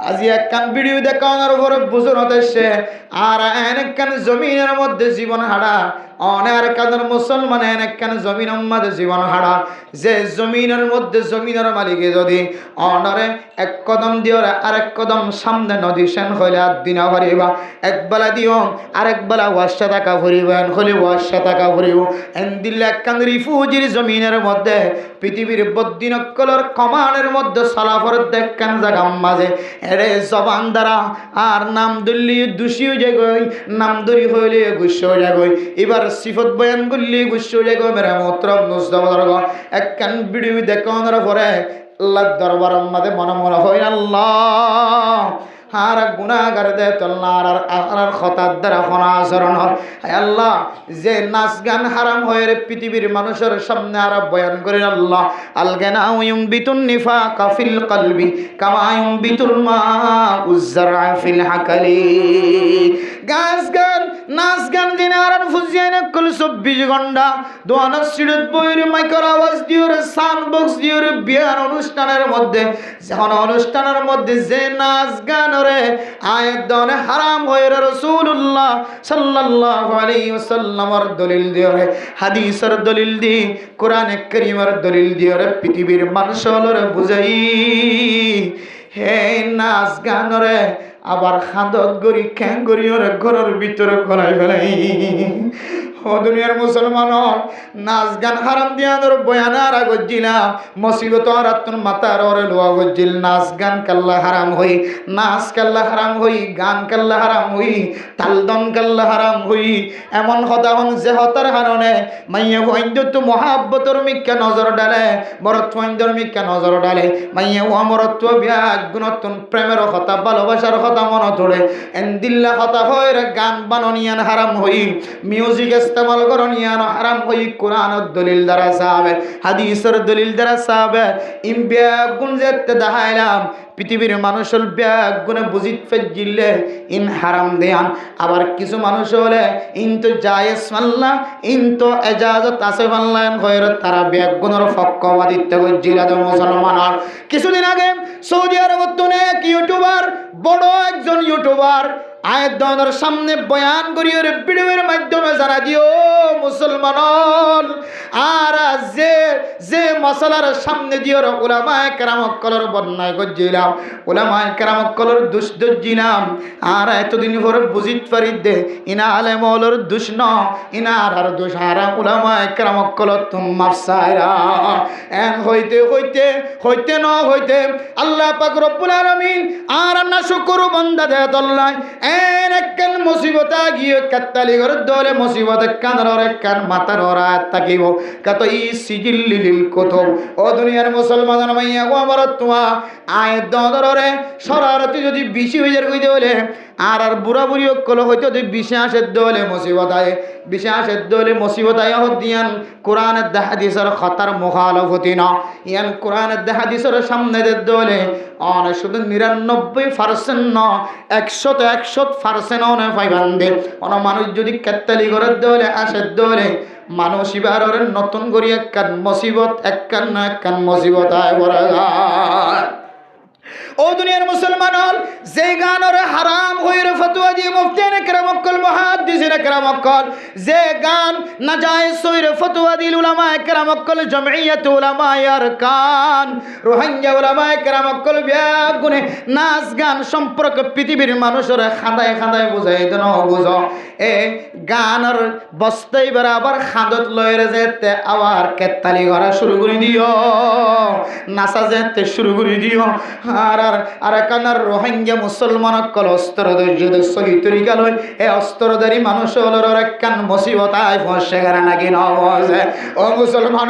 S1: আজি একখান ভিডিও দেখানোর উপরে বুঝুন হতেছে আর একখান জমিনের মধ্যে জীবন হারা অনেক কাদের মুসলমান একখান জমিনের মধ্যে জীবন হারা যে জমিনের মধ্যে জমিনের মালিকে যদি অনরে এক কদম দিও আরেক কদম সামনে নদী সেন হইলে আর দিনা ভরিবা একবেলা দিও আরেক বেলা 80 টাকা ভরিব এন হলে 80 টাকা ভরিব এন দিলে একখান রিফুজির জমিনের মধ্যে পৃথিবীর বদ্দিনকলর কমানের মধ্যে সালাফর দেখখান জাগাম মাঝে এরে জবান দ্বারা আর নাম দল্লি দোষীও জাগই নাম দরি হইলে গুস্য জাগই এবার সিফত বয়ান করলি গুস্য জাগো মেরা মোহতরম মুস্তাফা একখান ভিডিও দেখানোর পরে আল্লাহর দরবারের মধ্যে মনে মনে হয় আল্লাহ আর গুনাহগার দে তোলনার আর খতার দ্বারা খনা আচরণ হয় আল্লাহ যে নাচ গান হারাম হয়ে পৃথিবীর মানুষের সামনে আর বয়ান করেন আল্লাহ আলগানা ইউমবিতুন নিফাকা ফিল কলবি কামা ইউমবিতুল মা উযরা ফিল হাকালি গাছ গান নাচ গান জিনার ফুজিয়ান কল 24 ঘন্টা দোয়ানা সিরত বইর মাইকর আওয়াজ দিওর সাউন্ড বক্স দিওর বিয়ার অনুষ্ঠানের মধ্যে যখন অনুষ্ঠানের মধ্যে যে নাচ গান রে আয়াত দনে হারাম হয়ে রাসূলুল্লাহ সাল্লাল্লাহু আলাইহি ওয়াসাল্লামের দলিল দিওরে হাদিসের দলিল দি কোরআনে কারীমের দলিল দিওরে পৃথিবীর মানুষের বুঝাই হে নাচ গান রে আবার খাদত গরি খ্যাং গরি ওরে ঘরের ভিতরে গলাই ফেলাই ও দুনিয়ার মুসলমান নাচ গান হারাম দিয়া ধর বয়ানার আগজিলাম মুসিবত রাতুন মাতার ওরে লোয়া গজিল নাচ গান কাল্লা হারাম হই নাচ কাল্লা হারাম হই গান কাল্লা হারাম হই তালদন কাল্লা হারাম হই এমন কথা হন যে হতার কারণে মাইয়া হইন্দ তো মহাব্বতর মিক্কা নজর ডালে বরত হইন্দর মিক্কা নজর ডালে মাইয়া অমরত্ব বিয়াগ গুণতন প্রেমের কথা ভালোবাসার কথা মন ধরে এন্দিল্লা কথা হয় গান বাননিয়ান হারাম হই মিউজিক ইস্তেমাল করনিয়ান হারাম হই কোরআনের দলিল দ্বারা সাহাবে হাদিসের দলিল দ্বারা সাহাবে ইম বিয়াগ গুণ যেতে দেখাইলাম পৃথিবীর মানুষের ব্যাগ গুণে বুঝিত ফেজিলে ইন হারাম দেয়ান আবার কিছু মানুষ হলে ইন তো জায়েজ মাল্লা ইন তো এজাজত আছে মাল্লায়ন হয়ে তারা ব্যাগ গুণের ফক্কবাদিত্য জিরাদ মুসলমানের কিছুদিন আগে সৌদি আরবত এক ইউটিউবার বড় একজন ইউটিউবার আয়াত দনের সামনে বয়ান করিয়ে ভিডিওর মাধ্যমে জানা দিও মুসলমান আর যে যে মশলার সামনে দিও উলামায়ে কেরাম কলর বন্যায় গজিলাম উলামায়ে কেরাম কলর দুষ দজিলাম আর এতদিন পরে বুঝিত পারি দে ইনা আলেম ওলর দুষ ন ইনার আর দুষ আর উলামায়ে কেরাম কলর তুম মাফসায়রা এন হইতে হইতে হইতে ন হইতে আল্লাহ পাক রব্বুল আলামিন আর না শুকর বান্দা দে আল্লাহ একখান মুসিবতা গিয়ে কাত্তালি করে দলে মুসিবত কাঁদর একখান মাথার ওরা থাকিব কত ই সিজিল্লিল কুতুব ও দুনিয়ার মুসলমান মাইয়া গো আমার তোমা আয় দরে শরারতি যদি বেশি হয়ে যায় কইতে বলে আর আর বুড়া বুড়ি কল হইতো যদি বিশ্বাসের দলে মুসিবত আয় বিশ্বাসের দলে মুসিবত আয় দিয়ান কোরআনের হাদিসের খতার মুখালফতি না ইয়ান কোরআনের হাদিসের সামনে দলে অন শুধু 99% ন 100% অনে পাইবান দে অন মানুষ যদি কাত্তালি করে দলে আসে দলে মানুষ এবার নতুন করি একখান মুসিবত একখান না একখান মুসিবত আয় বড় ও দুনিয়ার মুসলমান হল যে গানের হারাম হইরে ফতোয়া দিয়ে মুফতিনে কেরাম কল মুহাদ্দিসিনে কেরাম কল যে গান নাজায়েজ হইরে ফতোয়া দিল উলামায়ে কেরাম কল জমইয়াত উলামায়ে আরকান রোহিঙ্গা উলামায়ে কেরাম কল বিয়াগুনে নাচ গান সম্পর্কে পৃথিবীর মানুষের খাঁদায় খাঁদায় বুঝাই দেন বুঝো এ গানের বস্তাই বরাবর খাঁদত লয়েরে যেতে আবার কেতালি করা শুরু করে দিও নাচা যেতে শুরু করে দিও আর কানার রোহিঙ্গা মুসলমান কল অস্ত্র ধৈর্য সহি তরিকা লই এ অস্ত্রধারী মানুষ হলোর একখান মুসিবত আয় ফসে গেলে নাকি নবজে ও মুসলমান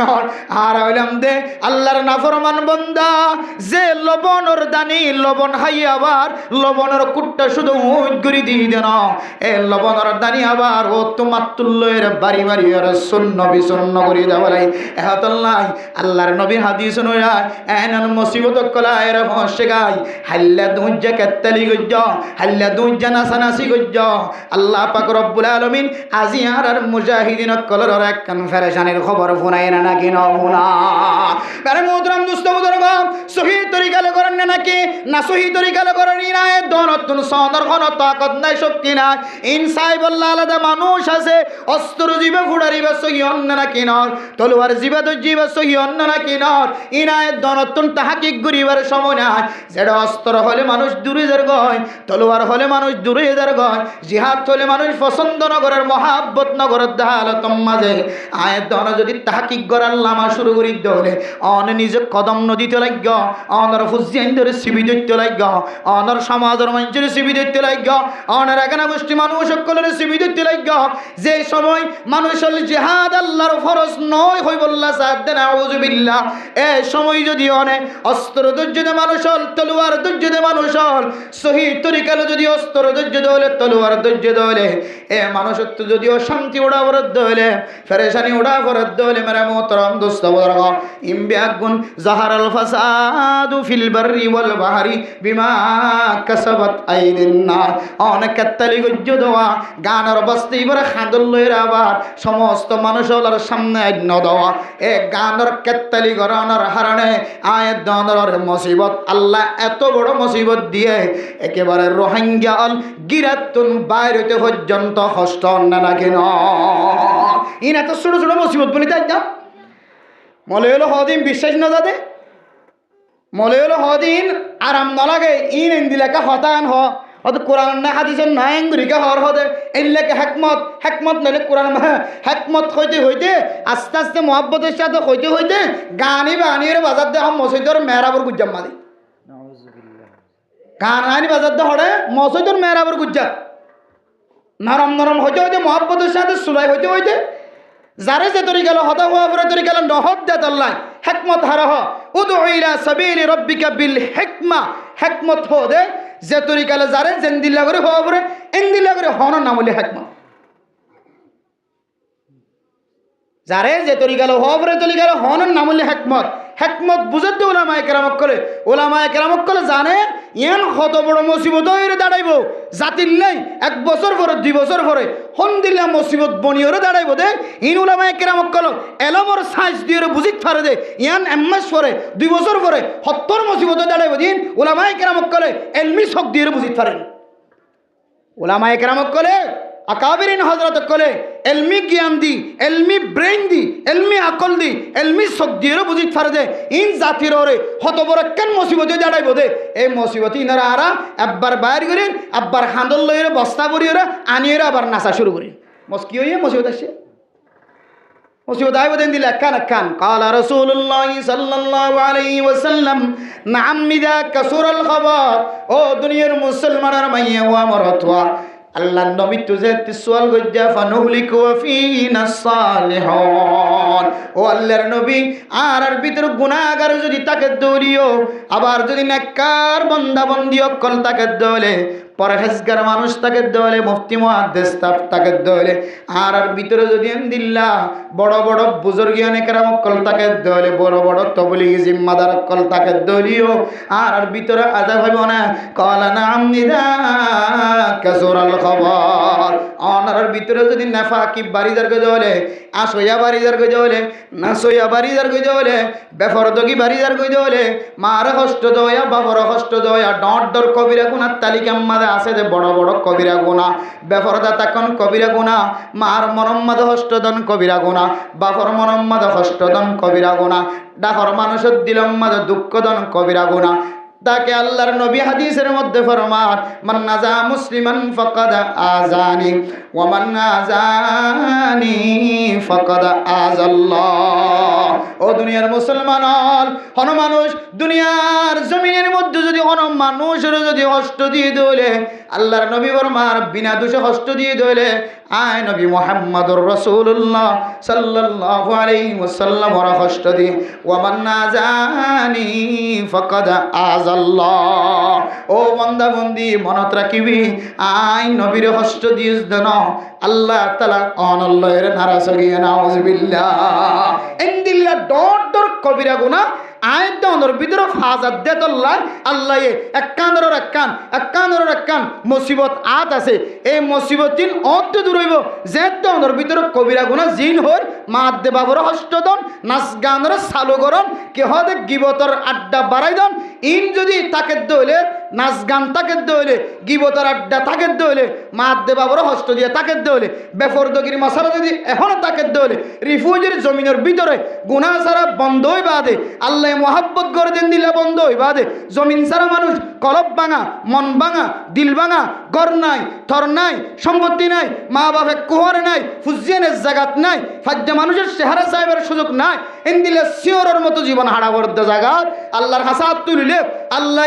S1: আর হইলাম দে আল্লাহর নাফরমান বন্দা যে লবণর দানি লবণ হাই আবার লবণের কুট্টা শুধু উইট দিয়ে দেন এ লবণের দানি আবার ও তোমার তুল্যের বাড়ি বাড়ি আর শূন্য বিশূন্য করে দেওয়ালাই এহতল্লাই আল্লাহর নবী হাদিস নয়া এনান মুসিবত কলা এর ফসে গাই হাল্লা দুজ্জা কাত্তালি গজ্জ হাল্লা দুজ্জা নাসানাসি গজ্জ আল্লাহ পাক রব্বুল আলামিন আজি আর মুজাহিদিন কলর একখান ফেরেশানির খবর ফোনাই না নাকি নহুনা আরে মোহতরম দোস্ত বুজুর্গ সহি তরিকা করেন না নাকি না সহি তরিকা করেন না দনতুন সদর কোন তাকত নাই শক্তি নাই ইনসাই বল্লা আলাদা মানুষ আছে অস্ত্র জীবে ফুড়ারিবে সহি অন্য নাকি নর তলোয়ার জীবে দজিবে সহি অন্য নাকি নর ইনায় দনতুন তাহাকিক গরিবার সময় নাই যেটা অস্ত্র হলে মানুষ দূরে যার গয় তলোয়ার হলে মানুষ দূরে যার গয় জিহাদ হলে মানুষ পছন্দ নগরের মহাব্বত নগরের দাহালতম মাঝে আয় দন যদি তাহাকিক করার লামা শুরু করি দলে অন নিজে কদম নদীতে লাগ অনর ফুজিয়াইন্দরে সিবি দৈত্য লাগ অনর সমাজের মঞ্চের সিবি দৈত্য লাগ অনর একানা গোষ্ঠী মানুষ সকলের সিবি দৈত্য লাগ যে সময় মানুষের জিহাদ আল্লাহর ফরজ নয় হই বললা সাদ্দানা আউযুবিল্লাহ এই সময় সময় যদি অনেক অস্ত্র ধৈর্য দে মানুষ হল, তলোয়ার ধৈর্য দে মানুষ হল, সহি তরিকালে যদি অস্ত্র ধৈর্য দলে, তলোয়ার ধৈর্য দলে, এ মানুষত্ব যদিও শান্তি উড়া বরদ্দ হলে, ফেরেশানি উড়া বরদ্দ হলে, মেরা মোহতরম দোস্ত বুজুর্গ, ইমবিয়াগুন জাহারাল ফাসাদু ফিল বাররি ওয়াল বাহরি বিমা কাসাবাত আইদিন নাস। অনেক কাত্তালি গজ্জ দেওয়া গানের বস্তি বরে খাঁদল লইর আবার সমস্ত মানুষ হলার সামনে ন দেওয়া, এ গানের কাত্তালি গরানোর হারণে আয়াত দনর মুসিবত আল্লাহ এত বড় মুসিবত দিয়ে একেবারে রোহিঙ্গা অল গিরাতুন বাইরেতে পর্যন্ত কষ্ট না কেন ইন এত ছোট ছোট মুসিবত বলি তাই না মলে হলো হদিন বিশ্বাস না যাতে মলে হলো হদিন আরাম না লাগে ইন ইন্দিলাকা হতান হ অত কোরআন না হাদিসের না এঙ্গুরিকা হর হদে এনলেকে হেকমত হেকমত নইলে কোরআন হেকমত হইতে হইতে আস্তে আস্তে মহব্বতের সাথে হইতে হইতে গানি বানিয়ে বাজার দে হম মসজিদর মেহরাবর গুজ্জাম মাদি গান আনি বাজার দে হরে মসজিদর মেহরাবর গুজ্জা নরম নরম হইতে হইতে মহব্বতের সাথে সুলাই হইতে হইতে যারে যে তরি গেল হতা হওয়া পরে তরি গেল নহদ দে তল্লাই হেকমত হারহ উদউ ইলা সাবিলি রাব্বিকা বিল হিকমা হেকমত হো দে যে তরি গেল যারে জেন্দিল্লা করে হওয়া পরে ইন্দিল্লা করে হন নাম হলে হেকমত যারে যে তরি গেল হওয়া পরে তরি গেল হন নাম হলে হেকমত হেকমত বুঝতে ওলামায়ে কেরামত কলে জানে ইয়ান কত বড় মুসিবত হয়ে দাঁড়াইব জাতির নাই 1 বছর পরে 2 বছর পরে হন্দিল্লা মুসিবত বনিয়রে দাঁড়াইব দে ইন ওলামায়ে কেরামত কল এলমর সাইজ দিয়ে বুঝিত পারে দে ইয়ান এমাস পরে 2 বছর পরে 70 মুসিবত দাঁড়াইব দিন ওলামায়ে কেরামত কলে এলমি শক দিয়ে বুঝিত পারেন ওলামায়ে কেরামত কলে আকাবিরিন হযরত কলে এলমি জ্ঞান দি এলমি ব্রেইন দি এলমি আকল দি এলমি শক দিয়ে বুঝিত পারে দে ইন জাতির ওরে হত বড় কেন মুসিবত দাঁড়াইব দে এই মুসিবত ইনারা আরা একবার বাইর করেন একবার হাঁদল লইরে বস্তা ভরিয়ে আনিয়ে আবার নাচা শুরু করি মস্কি হইয়া মুসিবত আসছে মুসিবত আইব দেন দিলে কান কালা রাসূলুল্লাহ সাল্লাল্লাহু আলাইহি ওয়াসাল্লাম নাম মিদা কাসুরাল খবর ও দুনিয়ার মুসলমানের মাইয়া ওয়া মরতওয়া আল্লাহ নবী তুজে তিসওয়াল গজ্জা ফানুহলিকু ফিনা সালিহুন ও আল্লাহর নবী আর ভিতর গুনাহগার যদি তাকে দৌড়িও আবার যদি নেককার বান্দা বান্দি অকল তাকে দৌলে পরহেজগার মানুষ তাকে দৌলে মুফতি মুহাদ্দিস তাকে দৌলে আর ভিতরে যদি আলহামদুলিল্লাহ বড় বড় বুজুর্গানে কেরাম অকল তাকে দৌলে বড় বড় তবলিগি জিম্মাদার অকল তাকে দৌলিও আর ভিতরে আযাব হইব না কালা নাম নিদা কাসুরাল খবর অনার ভিতরে যদি নাফাকি বাড়িদার কে দৌলে আসয়া বাড়িদার কে দৌলে নাসয়া বাড়িদার কে দৌলে বেফরদগি বাড়িদার কে দৌলে মার কষ্ট দয়া বাবার কষ্ট দয়া ডট ডর কবিরা গুনাহ তালিকার মাঝে আছে যে বড় বড় কবিরা গুনাহ বেফরদা তখন কবিরা গুনাহ মার মনম্মাদ হষ্টদন কবিরা গুনাহ বাবার মনম্মাদ হষ্টদন কবিরা গুনাহ ডাকর মানুষের দিলম মাঝে দুঃখদন কবিরা গুনাহ তাকে আল্লাহর নবী হাদিসের মধ্যে ফরমান মান নাজা মুসলিমান ফাকাদ আযানি ওয়া মান আযানি ফাকাদ আযাল্লাহ ও দুনিয়ার মুসলমান হন মানুষ দুনিয়ার জমিনের মধ্যে যদি হন মানুষের যদি কষ্ট দিয়ে দলে আল্লাহর নবী ফরমান বিনা দোষে কষ্ট দিয়ে দলে আয় নবী মুহাম্মদুর রাসূলুল্লাহ সাল্লাল্লাহু আলাইহি ওয়াসাল্লাম ওরা কষ্ট দিয়ে ওয়া মান আযানি ফাকাদ আযাল্লাহ ও বান্দা বন্দি মনত রাখিবি আই নবীর কষ্ট দিস দেন আল্লাহ তাআলা অনল্লাহের নারাজ হইয়া নাউযুবিল্লাহ ইনদিল্লা ডট ডর কবিরা গুনাহ আয়াত দর ভিতর ফাজাত দেতল্লাহ আল্লাহ এক কান মুসিবত আত আছে এই মুসিবত দিন অত দূর হইব যে দর ভিতর কবিরা গুনাহ জিন হর মাত দে বাবর হষ্টদন নাচ গানর চালু করন কে হদে গিবতর আড্ডা বাড়াই দন ইন যদি তাকে দইলে নাচ গান তাকে দইলে গিবতর আড্ডা তাকে দইলে মাত দে বাবর হষ্ট দিয়ে তাকে দইলে বেফরদগির মশালা যদি এখনো তাকে দইলে রিফিউজির জমিনের ভিতরে গুনাহ সারা বন্ধ হই বাদে আল্লাহ মোহাব্বত করে দেন দিলে বন্ধ হই বাদে জমিন সারা মানুষ কলব ভাঙা মন ভাঙা দিল ভাঙা ঘর নাই, থর নাই, সম্পত্তি নাই, মা বাপে কুহর নাই, ফুজিয়ানের জায়গাত নাই, ফাজ্জা মানুষের চেহারা সাহেবের সুযোগ নাই, ইন্দিলে শিওরের মতো জীবন হারাবর্দ জায়গাত আল্লাহর হাসাত তুলিলে আল্লাহ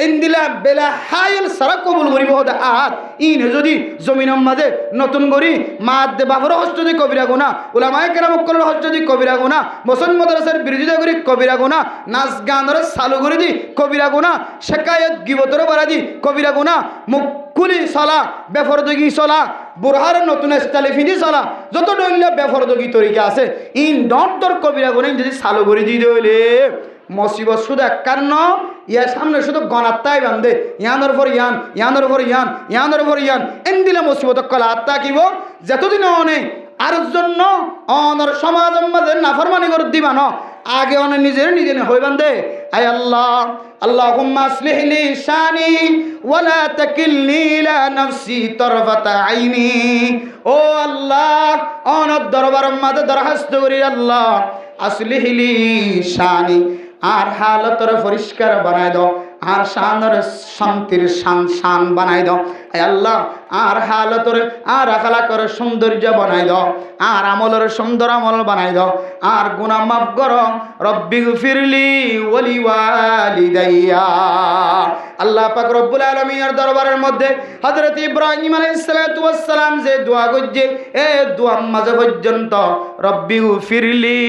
S1: ইন্দিলা বেলা হাইল সারা কবুল করিব হতে আহাত ইন যদি জমিনের মাঝে নতুন করি মাদ দে বাবর হস্ত দি কবিরা গুণা উলামায়ে কেরাম কলের হস্ত দি কবিরা গুণা মুসলমান মাদ্রাসার বিরোধিতা করি কবিরা গুণা নাচ গানের চালু করে দি কবিরা গুণা শেকায়ত গিবতর বাড়া দি কবিরা গুণা মুখ খুলি চলা বেফরদগি চলা বুড়হার নতুন স্টাইলে ফিদি চলা যত ডইলে বেফরদগি তরিকা আছে ইন দর কবিরা গুণা যদি চালু করে দি দইলে মুসিবত শুধু একান্ন ইয়ার সামনে শুধু গণাত্মাই বান্ধে ইয়ানোর পর ইয়ান ইয়ানোর পর ইয়ান ইয়ানোর পর ইয়ান এন দিলে মুসিবত কলা আত্মা কিব যতদিন অনে আর জন্য অনর সমাজ আমাদের নাফরমানি করে দিবা ন আগে অনে নিজের নিজে হই বান্ধে আয় আল্লাহ আল্লাহুম্মা আসলিহ লি শানি ওয়ালা তাকিলনি ইলা নাফসি তারফাতা আইনি ও আল্লাহ অনর দরবার মাঝে দরখাস্ত করি আল্লাহ আসলিহ লি শানি আর হালতর পরিষ্কার বানাই দাও আর শানের শান্তির শান বানাই দাও আল্লাহ আর হালতর আর আখলাকর সৌন্দর্য বানাই দাও আর আমলের সুন্দর আমল বানাই দাও আর গুনাহ মাফ করো রব্বি গফিরলি ওয়ালি ওয়ালিদাইয়া আল্লাহ পাক রব্বুল আলামিনের দরবারের মধ্যে হযরত ইব্রাহিম আলাইহিস সালাতু ওয়াস সালাম যে দোয়া করছে এই দোয়ার মাঝে পর্যন্ত রব্বি গফিরলি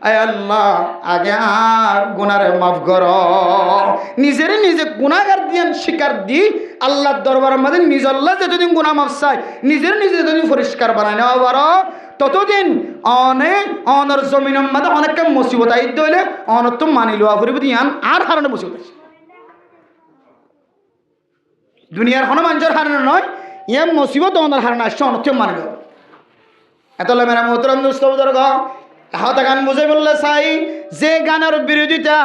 S1: আয় আল্লাহ আগে আর গুনারে মাফ করো নিজের নিজে গুনাহগার দিয়ান স্বীকার দি আল্লাহর দরবারের মধ্যে নিজ আল্লাহ যতদিন গুনাহ মাফ চাই নিজের নিজে যতদিন পরিষ্কার বানাই নেওয়া পারো ততদিন অনর জমিনের মধ্যে অনেকটা মুসিবত আইতে হইলে অনত মানি লওয়া পরিব দিয়ান আর হারানো মুসিবত আছে দুনিয়ার কোনো মানুষের হারানো নয় ইয়ান মুসিবত অনর হারানো আসছে অনত মানি লওয়া এত মেরা মোহতরম দোস্ত বুজুর্গ হাতে গান বুঝে বললে চাই যে গানের বিরোধিতা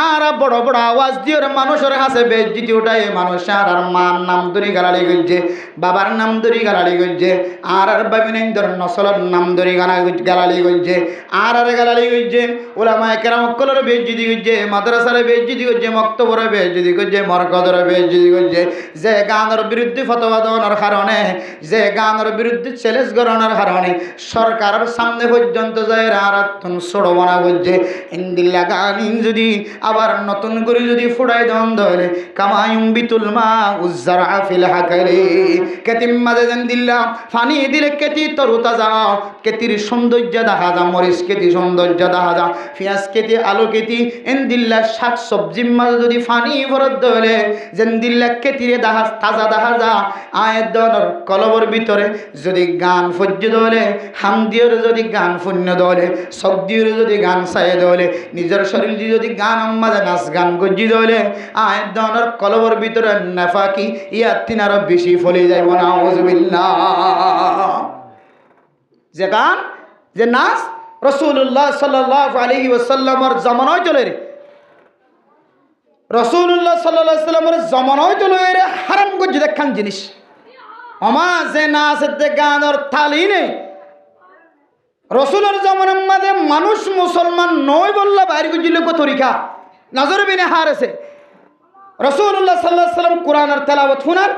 S1: আর বড় বড় আওয়াজ দিয়ে মানুষের কাছে বেজ্জিতি ওঠাই মানুষ আর মার নাম ধরি গালালি করছে বাবার নাম ধরি গালালি করছে আর বাবিনেন্দর নসলের নাম ধরি গালালি করছে আর গালালি করছে ওলামায়ে কেরাম কলের বেজ্জিতি করছে মাদ্রাসার বেজ্জিতি করছে মক্তবরে বেজ্জিতি করছে মরকজের বেজ্জিতি করছে যে গানের বিরুদ্ধে ফতোয়া দেওয়ার কারণে যে গানের বিরুদ্ধে চ্যালেঞ্জ করানোর কারণে সরকারের সামনে পর্যন্ত যায় আর ছোড়বনা করছে ইন্দিল্লা গান যদি আবার নতুন করে যদি ফুড়াই দেন ধরে কামায়ুম বিতুল মা উজ্জারা ফিল হাকারে কেতিম মাঝে যেন দিল্লা ফানি দিলে কেতি তরু তাজা কেতির সৌন্দর্য দেখা যা মরিচ কেতি সৌন্দর্য দেখা যা পেঁয়াজ কেতি আলু কেতি এন দিল্লা শাক সবজির মাঝে যদি ফানি ভরত ধরে যেন দিল্লা কেতিরে দেখা তাজা দেখা যা আয়ের দনের কলবর ভিতরে যদি গান ফজ্জ ধরে হাম দিয়ে যদি গান ফুন্য ধরে সব দিয়ে যদি গান চাই ধরে নিজের শরীর যদি গান মাঝে নাচ গান গজ্জি ধরে আয়ের দনের কলবর ভিতরে নাফাকি ইয়ার তিন আরো বেশি ফলে যাইব না আউযুবিল্লাহ যে গান যে নাচ রাসূলুল্লাহ সাল্লাল্লাহু আলাইহি ওয়াসাল্লামের জামানায় চলে রে রাসূলুল্লাহ সাল্লাল্লাহু আলাইহি ওয়াসাল্লামের জামানায় চলে রে হারাম গজ্জি দেখান জিনিস আমা যে নাচের গানের তালি নেই রসুলের জমানার মাঝে মানুষ মুসলমান নয় বললে বাইরে গুজিলে কো তরিকা নজর বিনে হারেছে রসুল্লাহ সাল্লাল্লাহু আলাইহি সাল্লাম কোরআনের তেলাওয়াত শুনার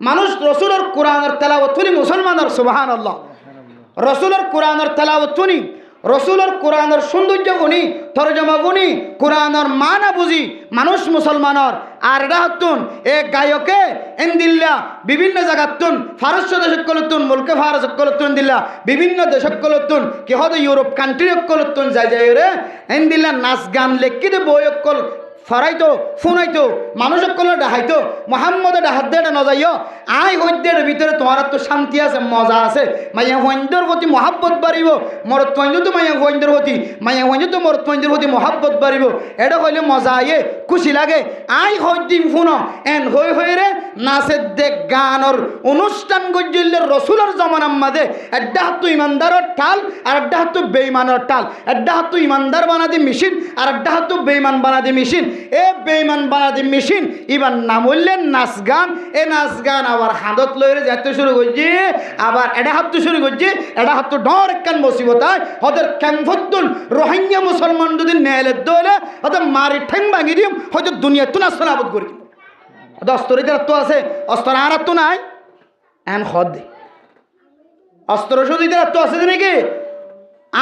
S1: মানুষ রসুলের কোরআনের তেলাওয়াত শুনি মুসলমানের সুবহানাল্লাহ রসুলের কোরআনের তেলাওয়াত শুনি রসুলের কোরআনের সৌন্দর্য গুণি তরজমা গুণি কোরআনের মানা বুঝি মানুষ মুসলমানের আর রাহতুন এ গায়কে এন্দিল্লা বিভিন্ন জায়গাতুন ফারস দেশকলতুন মুলকে ফারস কলতুন দিল্লা বিভিন্ন দেশকলতুন কি হদ ইউরোপ কান্ট্রি কলতুন যাই যাই রে এন্দিল্লা নাচ গান লেখিতে বইকল ফরাইতো ফোনাইতো মানুষকল ডাহাইতো মোহাম্মদ ডাহাত দে নজাইও আই হইদের ভিতরে তোমার তো শান্তি আছে মজা আছে মাইয়া হইন্দর প্রতি মহাব্বত বাড়িব মরত পয়েন্ট তো মাইয়া হইন্দর প্রতি মাইয়া হইন্দ তো মরত পয়েন্টের প্রতি মহাব্বত বাড়িব এটা হইলে মজা আইয়ে খুশি লাগে আই হইদিন ফোন এন হই হইরে নাচের দেখ গানর অনুষ্ঠান গজ্জিলে রসুলের জমানার মাঝে একটা হাত ইমানদারের টাল আর একটা হাত বেঈমানের টাল একটা হাত ইমানদার বানাদি মেশিন আর একটা হাত বেঈমান বানাদি মেশিন এ বেঈমান বানাদি মেশিন ইবার নাম হইলেন নাচ গান এ নাচ গান আবার হাতত লইরে যেতে শুরু করছে আবার এটা হাত শুরু করছে এটা হাত ডর একখান মুসিবত ওদের ক্যাম্পতুন রোহিঙ্গা মুসলমান যদি নেলে দলে ওদের মারি ঠ্যাং ভাঙি দিম হয়তো দুনিয়া তুনা সলাবত করি অস্তরের আত্ম আছে, অস্তর আর আত্ম নাই, এন হদ দে অস্তর শুধু ইতার আত্ম আছে নাকি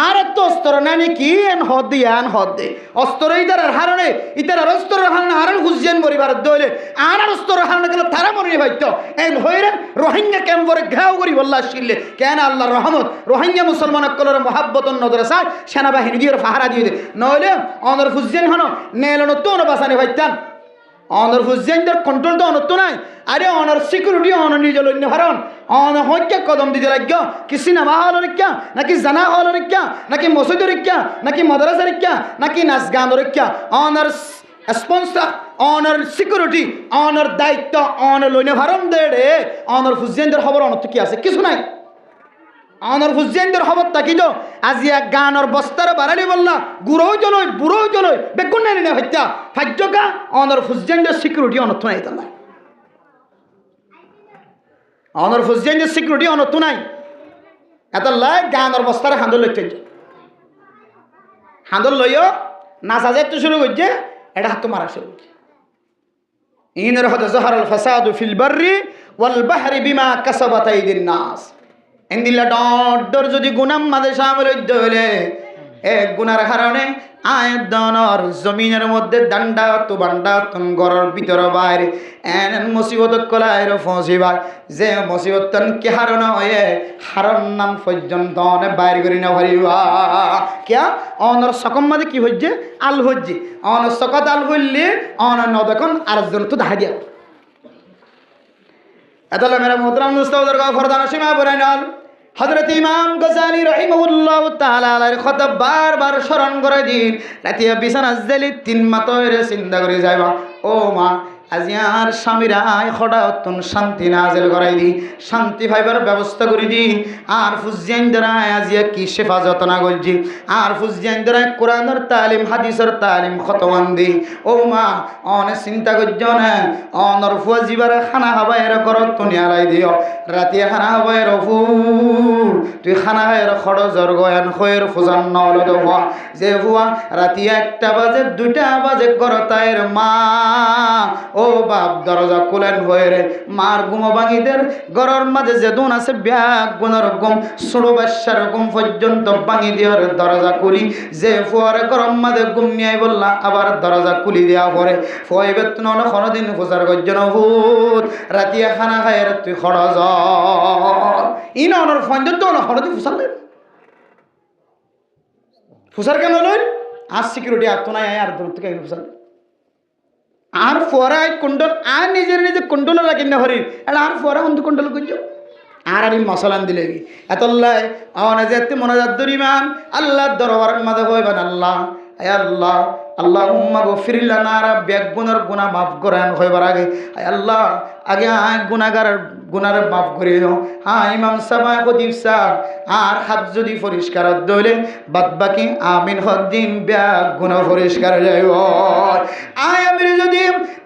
S1: আর এত অস্তর নাই নাকি এন হদ দিয়ে আন হদ দে অস্তর ইতার হারণে ইতার অস্তরের হারণে আর হুজিয়ান পরিবার দইলে আর অস্তরের হারণে গেলে তারা মনে ভাইত এন হইরে রোহিঙ্গা ক্যাম্পরে ঘেরাও করি বললা আসলে কেন আল্লাহর রহমত রোহিঙ্গা মুসলমান কলর মহাব্বতন নজরে চায় সেনাবাহিনী দিয়ে পাহারা দিয়ে দে নইলে অনর হুজিয়ান হন নেলন তো বাসানে ভাইতান অনর হুজিয়ানদের কন্ট্রোল তো অনত নাই আরে অনর সিকিউরিটি অন নিজের অন্য হারণ অন হইকে কদম দিতে লাগবে কি সিনেমা হল রেখা নাকি জানা হল রেখা নাকি মসজিদ রেখা নাকি মাদ্রাসা রেখা নাকি নাচ গান রেখা অনর স্পন্সর অনর সিকিউরিটি অনর দায়িত্ব অন লইনে ভারণ দে রে অনর হুজিয়ানদের খবর অনত কি আছে কিছু নাই অনর হুজিয়ানদের খবর তাকি তো আজি এক গানর বস্তার বাড়ালি বললা গুড়োই জলই বুড়োই জলই বেগুন নাই না হত্যা ফাজ্যকা অনর হুজিয়ানদের সিকিউরিটি অনত নাই তার অনর হুজিয়ানদের সিকিউরিটি অনত নাই এত লাই গানর বস্তার হাঁদর লইতে হাঁদর লইও নাচা যেতে শুরু করছে এটা হাত মারা শুরু করছে ইনের হতে জহারুল ফাসাদু ফিল বাররি ওয়াল বাহরি বিমা কাসাবাত আইদিন নাস এন্দিলা ডর যদি গুনাম মাঝে সামিল হইতে হইলে এক গুনার কারণে আয়দনর জমিনের মধ্যে দান্ডা তো বান্ডা তুম ঘরের ভিতর বাইরে এন মুসিবত কলায় ফসিবাই যে মুসিবত কে হারণ হয়ে হারণ নাম পর্যন্ত বাইর করি না ভারিবা কিয়া অনর সকম মাঝে কি হচ্ছে আল হচ্ছে অনর সকত আল হইলে অন নদখন আরেকজন তো দেখা দিয়া এতলা মেরা মোহতরাম মুস্তাফাদের কা ফরদান সীমা বরাইনাল হযরত ইমাম গজালি রাহিমাহুল্লাহ তাআলা আলার কথা বারবার স্মরণ করে দিন রাতিয়া বিছানা জেলি তিন মাতরে চিন্তা করে যাইবা ও মা আজি আর স্বামীরা হঠাৎ শান্তি নাজেল করাই দি শান্তি পাইবার ব্যবস্থা করে দি আর ফুজিয়ান দ্বারা আজি কি শেফা যত্ন করছি আর ফুজিয়ান দ্বারা কোরআনের তালিম হাদিসের তালিম খতমান দি ও মা অনেক চিন্তা করছ না অনর ফুয়াজিবার খানা হাবাইয়ের ঘরত তুমি আলাই দিও রাতিয়া খানা হাবাইয়ের ফু তুই খানা হায়ের খরচর গয়ান খয়ের ফুজান নল হওয়া যে হুয়া রাতি 1টা বাজে 2টা বাজে গরতায়ের মা ও বাপ দরজা খুলেন হয়ে রে মার গুম ভাঙিদের গরর মাঝে যে দুন আছে ব্যাগ গুণর গুম ষোলো বাসার গুম পর্যন্ত ভাঙি দিওর দরজা খুলি যে ফুয়ারে গরম মাঝে গুম নিয়ে বললা আবার দরজা খুলি দেওয়া পরে ফুয়াই বেতন কোনোদিন ফুসার গজ্জন ভূত রাতিয়া খানা খায় তুই খরচ ইন অনর ফঞ্জন তো হরদি ফুসালেন ফুসার কেন লইন আর সিকিউরিটি আর তো নাই আর দূর থেকে ফুসাল আর ফোরা কুণ্ডল আর নিজের নিজে কুণ্ডল রাখি না হরি এটা আর ফোরা বন্ধু কুণ্ডল করছো আর আর মশলান দিলে কি এতল্লাই আওয়াজে এত মনোজাত দরিমান আল্লাহ দরবার মাঝে হইবেন আল্লাহ আল্লাহ আল্লাহুম্মা গফির লানা রাব্বিক গুনার গুনাহ মাফ করেন হইবার আগে আল্লাহ আগে গুনাহগার গুনার মাফ করে দাও হ্যাঁ ইমাম সাহেব খতিব সাহেব আর হাত যদি পরিষ্কার দইলে বাদ বাকি আমিন হদ্দিন ব্যাগ গুনাহ পরিষ্কার যাইব আয় আমি যদি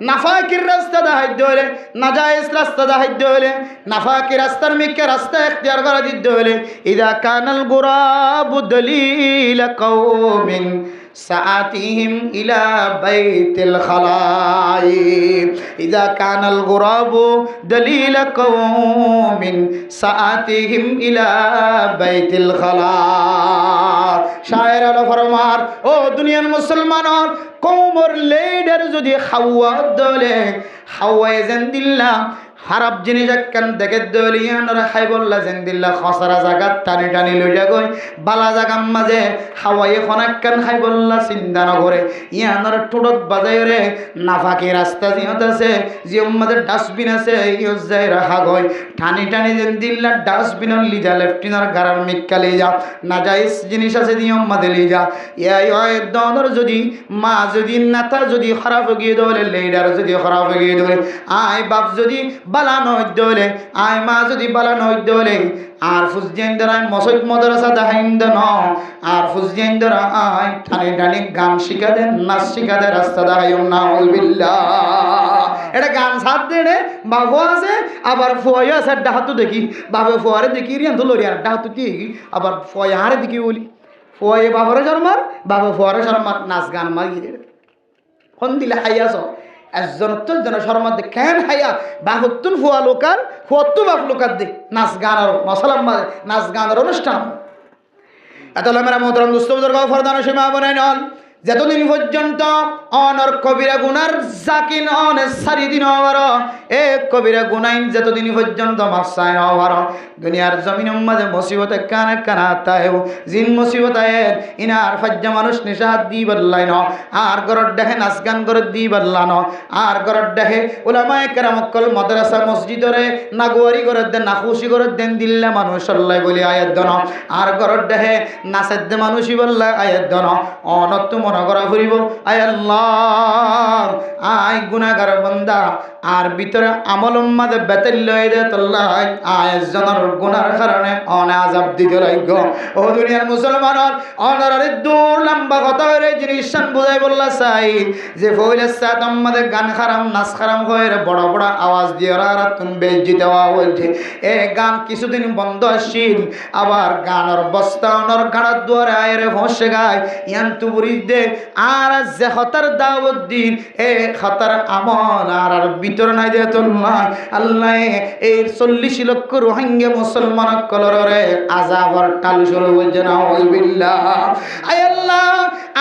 S1: নাফাকির রাস্তা দাহাই দইলে নাজায়েজ রাস্তা দাহাই দইলে নাফাকির রাস্তার মিকে রাস্তা ইখতিয়ার করা দিতে হইলে ইদা কানাল গুরাবু দলিল কওমিন سآتيهم إلى بيت الخلاء إذا كان الغراب دليل قوم سآتيهم إلى بيت الخلاء شاعر الفرمان ও দুনিয়ার মুসলমানর কওমর লিডার যদি হাওয়া দলে হাওয়া এজেন্দিল্লা খারাপ জিনিস একখান দেখে দলিয়ানরা খাই বললা জেন্দিল্লা খসরা জাগাত টানি টানি লইয়া গই বালা জাগাম মাঝে হাওয়াই এখন একখান খাই বললা চিন্তা নকরে ইয়ানোর ঠোঁটত বাজাই রে নাফাকি রাস্তা জিহত আছে জিয়ম মাঝে ডাস্টবিন আছে ইয়ত যাই রাখা গই টানি টানি জেন্দিল্লা ডাস্টবিনের লিজা লেফটিনার গারার মিক্কা লিজা নাজাইজ জিনিস আছে নিয়ম মাঝে লিজা ইয়াই দনর যদি মা যদি নাতা যদি খারাপ গিয়ে দলে লেডার যদি খারাপ গিয়ে দলে আয় বাপ যদি বালা নয় দলে আয় মা যদি বালা নয় দলে আর ফুজজেন্দ্রায় মসজিদ মাদ্রাসা দাহিন্দ ন আর ফুজজেন্দ্রা আয় টানি টানি গান শিখা দেন নাচ শিখা দেন রাস্তা দাহাইম নাউযুবিল্লাহ এটা গান সাথ দেড়ে বাবু আছে আবার ফয় আছে ডাহাতু দেখি বাবু ফয়ারে দেখি রিয়ান তো লরিয়ার ডাহাতু দেখি আবার ফয়ারে দেখি বলি ফয়ে বাবরে শর্মার বাবু ফয়ারে শর্মার নাচ গান মার গিয়ে কোন দিলে খাইয়াছ একজন যেন সরমাদ কেন হাইয়া বাহুত্তুন ফুয়া লোকার ফুয়াত্তু বাপ লোকার দিক নাচ গানের মশলাম নাচ গানের অনুষ্ঠান এত মেরা মোহতরম দুস্থ বুজুর্গ ফরদান সীমা বনাই নন যতদিন পর্যন্ত অনর কবিরা গুনার জাকিন অন সারি দিন হওয়ার এ কবিরা গুনাইন যতদিন পর্যন্ত মাসায় হওয়ার দুনিয়ার জমিন মাঝে মুসিবতে কানে কানাতায়ও জিন মুসিবত আয়ের ইনার ফাজ্জা মানুষ নিশাহাত দি বদলাইন আর গরর দেখে নাচ গান করে দি বদলান আর গরর দেখে ওলামায়ে কেরামকল মাদ্রাসা মসজিদরে নাগুয়ারি করে দেন না খুশি করে দেন দিল্লা মানুষ আল্লাহ বলি আয়াত দন আর গরর দেখে নাচের দে মানুষই বললা আয়াত দন অনত করা ফুরিব আয় আল্লাহ আয় গুনাহগার বান্দা আর ভিতরে আমল মাঝে বেতেল লই দে তোল্লাহ আয় জনের গুনার কারণে অনে আযাব দিতে লাগ ও দুনিয়ার মুসলমানর অনরে দূর লম্বা কথা হইরে জিনিস শান বুঝাই বললা চাই যে ফইলে সাত আমাদের গান খারাম নাচ খারাম হইরে বড় বড় আওয়াজ দিয়ে আর তুন বেজ্জিত হওয়া হইছে এ গান কিছুদিন বন্ধ আসিল আবার গানের বস্তা অনর গাড়ার দুয়ারে আয়রে ফসে গায় ইয়ান তু বুড়ি দে আর যে খতার দাওয়াত দিন এ খতার আমল আর ভিতর নাই দে তোল্লাহ আল্লাহ এই 40 লক্ষ রোহিঙ্গা মুসলমান কলরে আযাবর টাল শুরু হইছে না বিল্লাহ আয় আল্লাহ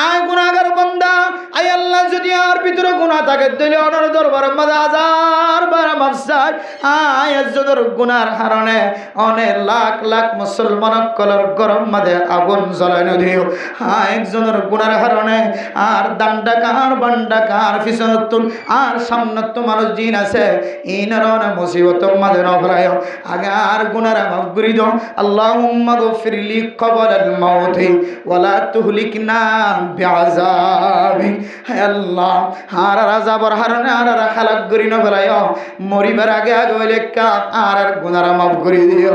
S1: আয় গুনাহগার বান্দা আয় আল্লাহ যদি আর ভিতরে গুনাহ থাকে তাহলে ওনার দরবারে মাঝে হাজার বার মাফ চাই আয় যদর গুনার কারণে অনেক লাখ লাখ মুসলমান কলর গরম মাঝে আগুন জ্বলানো দিও আয় একজনের গুনার কারণে আর দান্ডা কার বান্ডা কার পিছনতুন আর সামনত মানুষ জিন আছে ইনার মুসিবত মাঝে নফরায় আগে আর গুনার মাফ করি দাও আল্লাহুম্মা গফিরলি ক্বাবলাল মাউতি ওয়ালা তুহলিকনা বিআযাবি হে আল্লাহ আর আযাবর হারনে আর হালাক করি না ফেলায় মরিবার আগে আগে লেখা আর গুনার মাফ করি দিও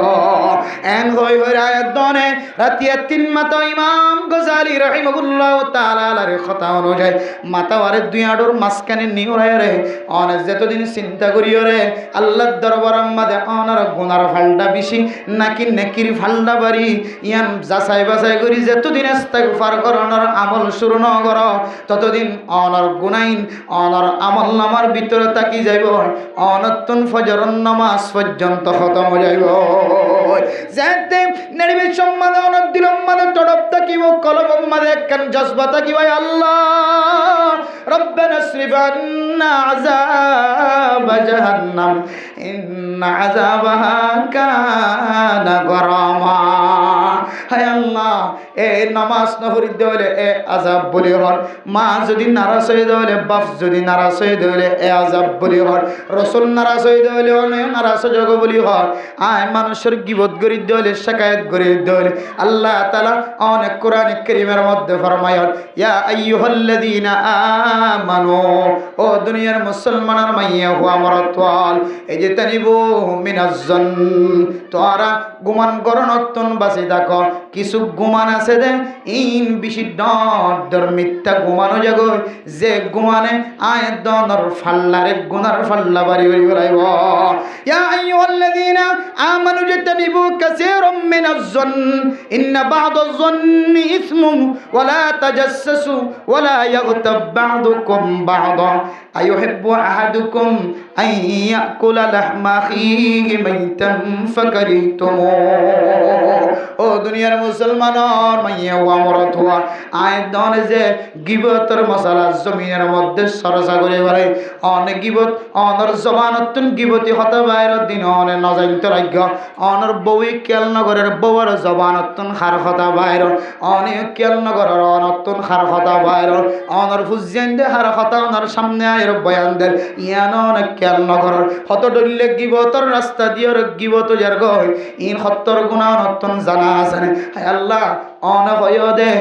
S1: এন হই হই আয়াত দনে রাতিয়া 3 মাতা ইমাম গজালি রাহিমাহুল্লাহ তাআলা আলার কথা অনুযায়ী মাতাওয়ারে দুই আডর মাসকানে নিওরায় রে অন যতদিন চিন্তা করিও রে আল্লাহর দরবার মাঝে অনার গুনার ফালটা বেশি নাকি নেকির ফালটা বাড়ি ইয়ান যাচাই বাছাই করি যতদিন ইস্তিগফার করানোর আমল শুরু ন কর ততদিন অনার গুনাইন অনার আমল নামার ভিতরে তাকি যাইব অনতুন ফজরের নামাজ পর্যন্ত খতম হয়ে যাইব যাতে নির্বিষ সম্মানে অনক দিলম মানে তড়প তাকিব কলব মানে কান জজবা তাকিব আল্লাহ রব্বানা আসরিফ আন্না আযাব জাহান্নাম ইন্না আযাবাহা কানা গরামা হায় আল্লাহ এ নামাজ না পড়ি দেলে এ আযাব বলি হল মা যদি নারাজ হয়ে দেলে বাপ যদি নারাজ হয়ে দেলে এ আযাব বলি হল রাসূল নারাজ হয়ে দেলে অনে নারাজ জগ বলি হল আয় মানুষের গীবত করি দেলে শিকায়ত করি দেলে আল্লাহ তাআলা অনেক কোরআনে কারীমের মধ্যে ফরমায় ইয়া আইয়ুহাল্লাযীনা আমানু ও দুনিয়ার মুসলমানের মাইয়া হুয়া মরতওয়াল এই যে তানিবু মিনাজ্জন তোরা গুমান করনতন বাসি থাকো কিছু গুমান আছে দে ইন বেশি ডর মিথ্যা গুমানো জাগো যে গুমানে আয় দনর ফাল্লারে গুনার ফাল্লা বাড়ি বাড়ি বলাইব ইয়া আইয়ুহাল্লাযীনা আমানু জাতানিবু কাসীরাম মিনাজ্জন ইন্না বা'দাজ-যন্নি ইসমুন ওয়া লা তাজাসসু ওয়া লা ইয়াগতাব বা'দুকুম বা'দা আইয়ুহিব্বু আহাদুকুম আন ইয়াকুলা লাহমা আখিহি মাইতান ফাকারিতুমু ও দুনিয়ার মুসলমানর মাইয়া ওয়া মরতওয়া আয় দনে যে গিবতের মশালা জমিনের মধ্যে সরসা করে বেড়াই অনেক গিবত অনর জবানতুন গিবতি হতে বাইর দিন অনে নজাইন্ত রাজ্য অনর বউই কেলনগরের বউর জবানতুন খার হতা বাইর অনেক কেলনগরের অনতুন খার হতা বাইর অনর ফুজিয়ান দে খার হতা অনর সামনে আয়ের বয়ান দের ইয়ান অনেক কেলনগরের হত ডললে গিবতর রাস্তা দিয়র গিবত যার গয় ইন হত্তর গুণা অনতুন জানা আছে হায় আল্লাহ অনভয় দে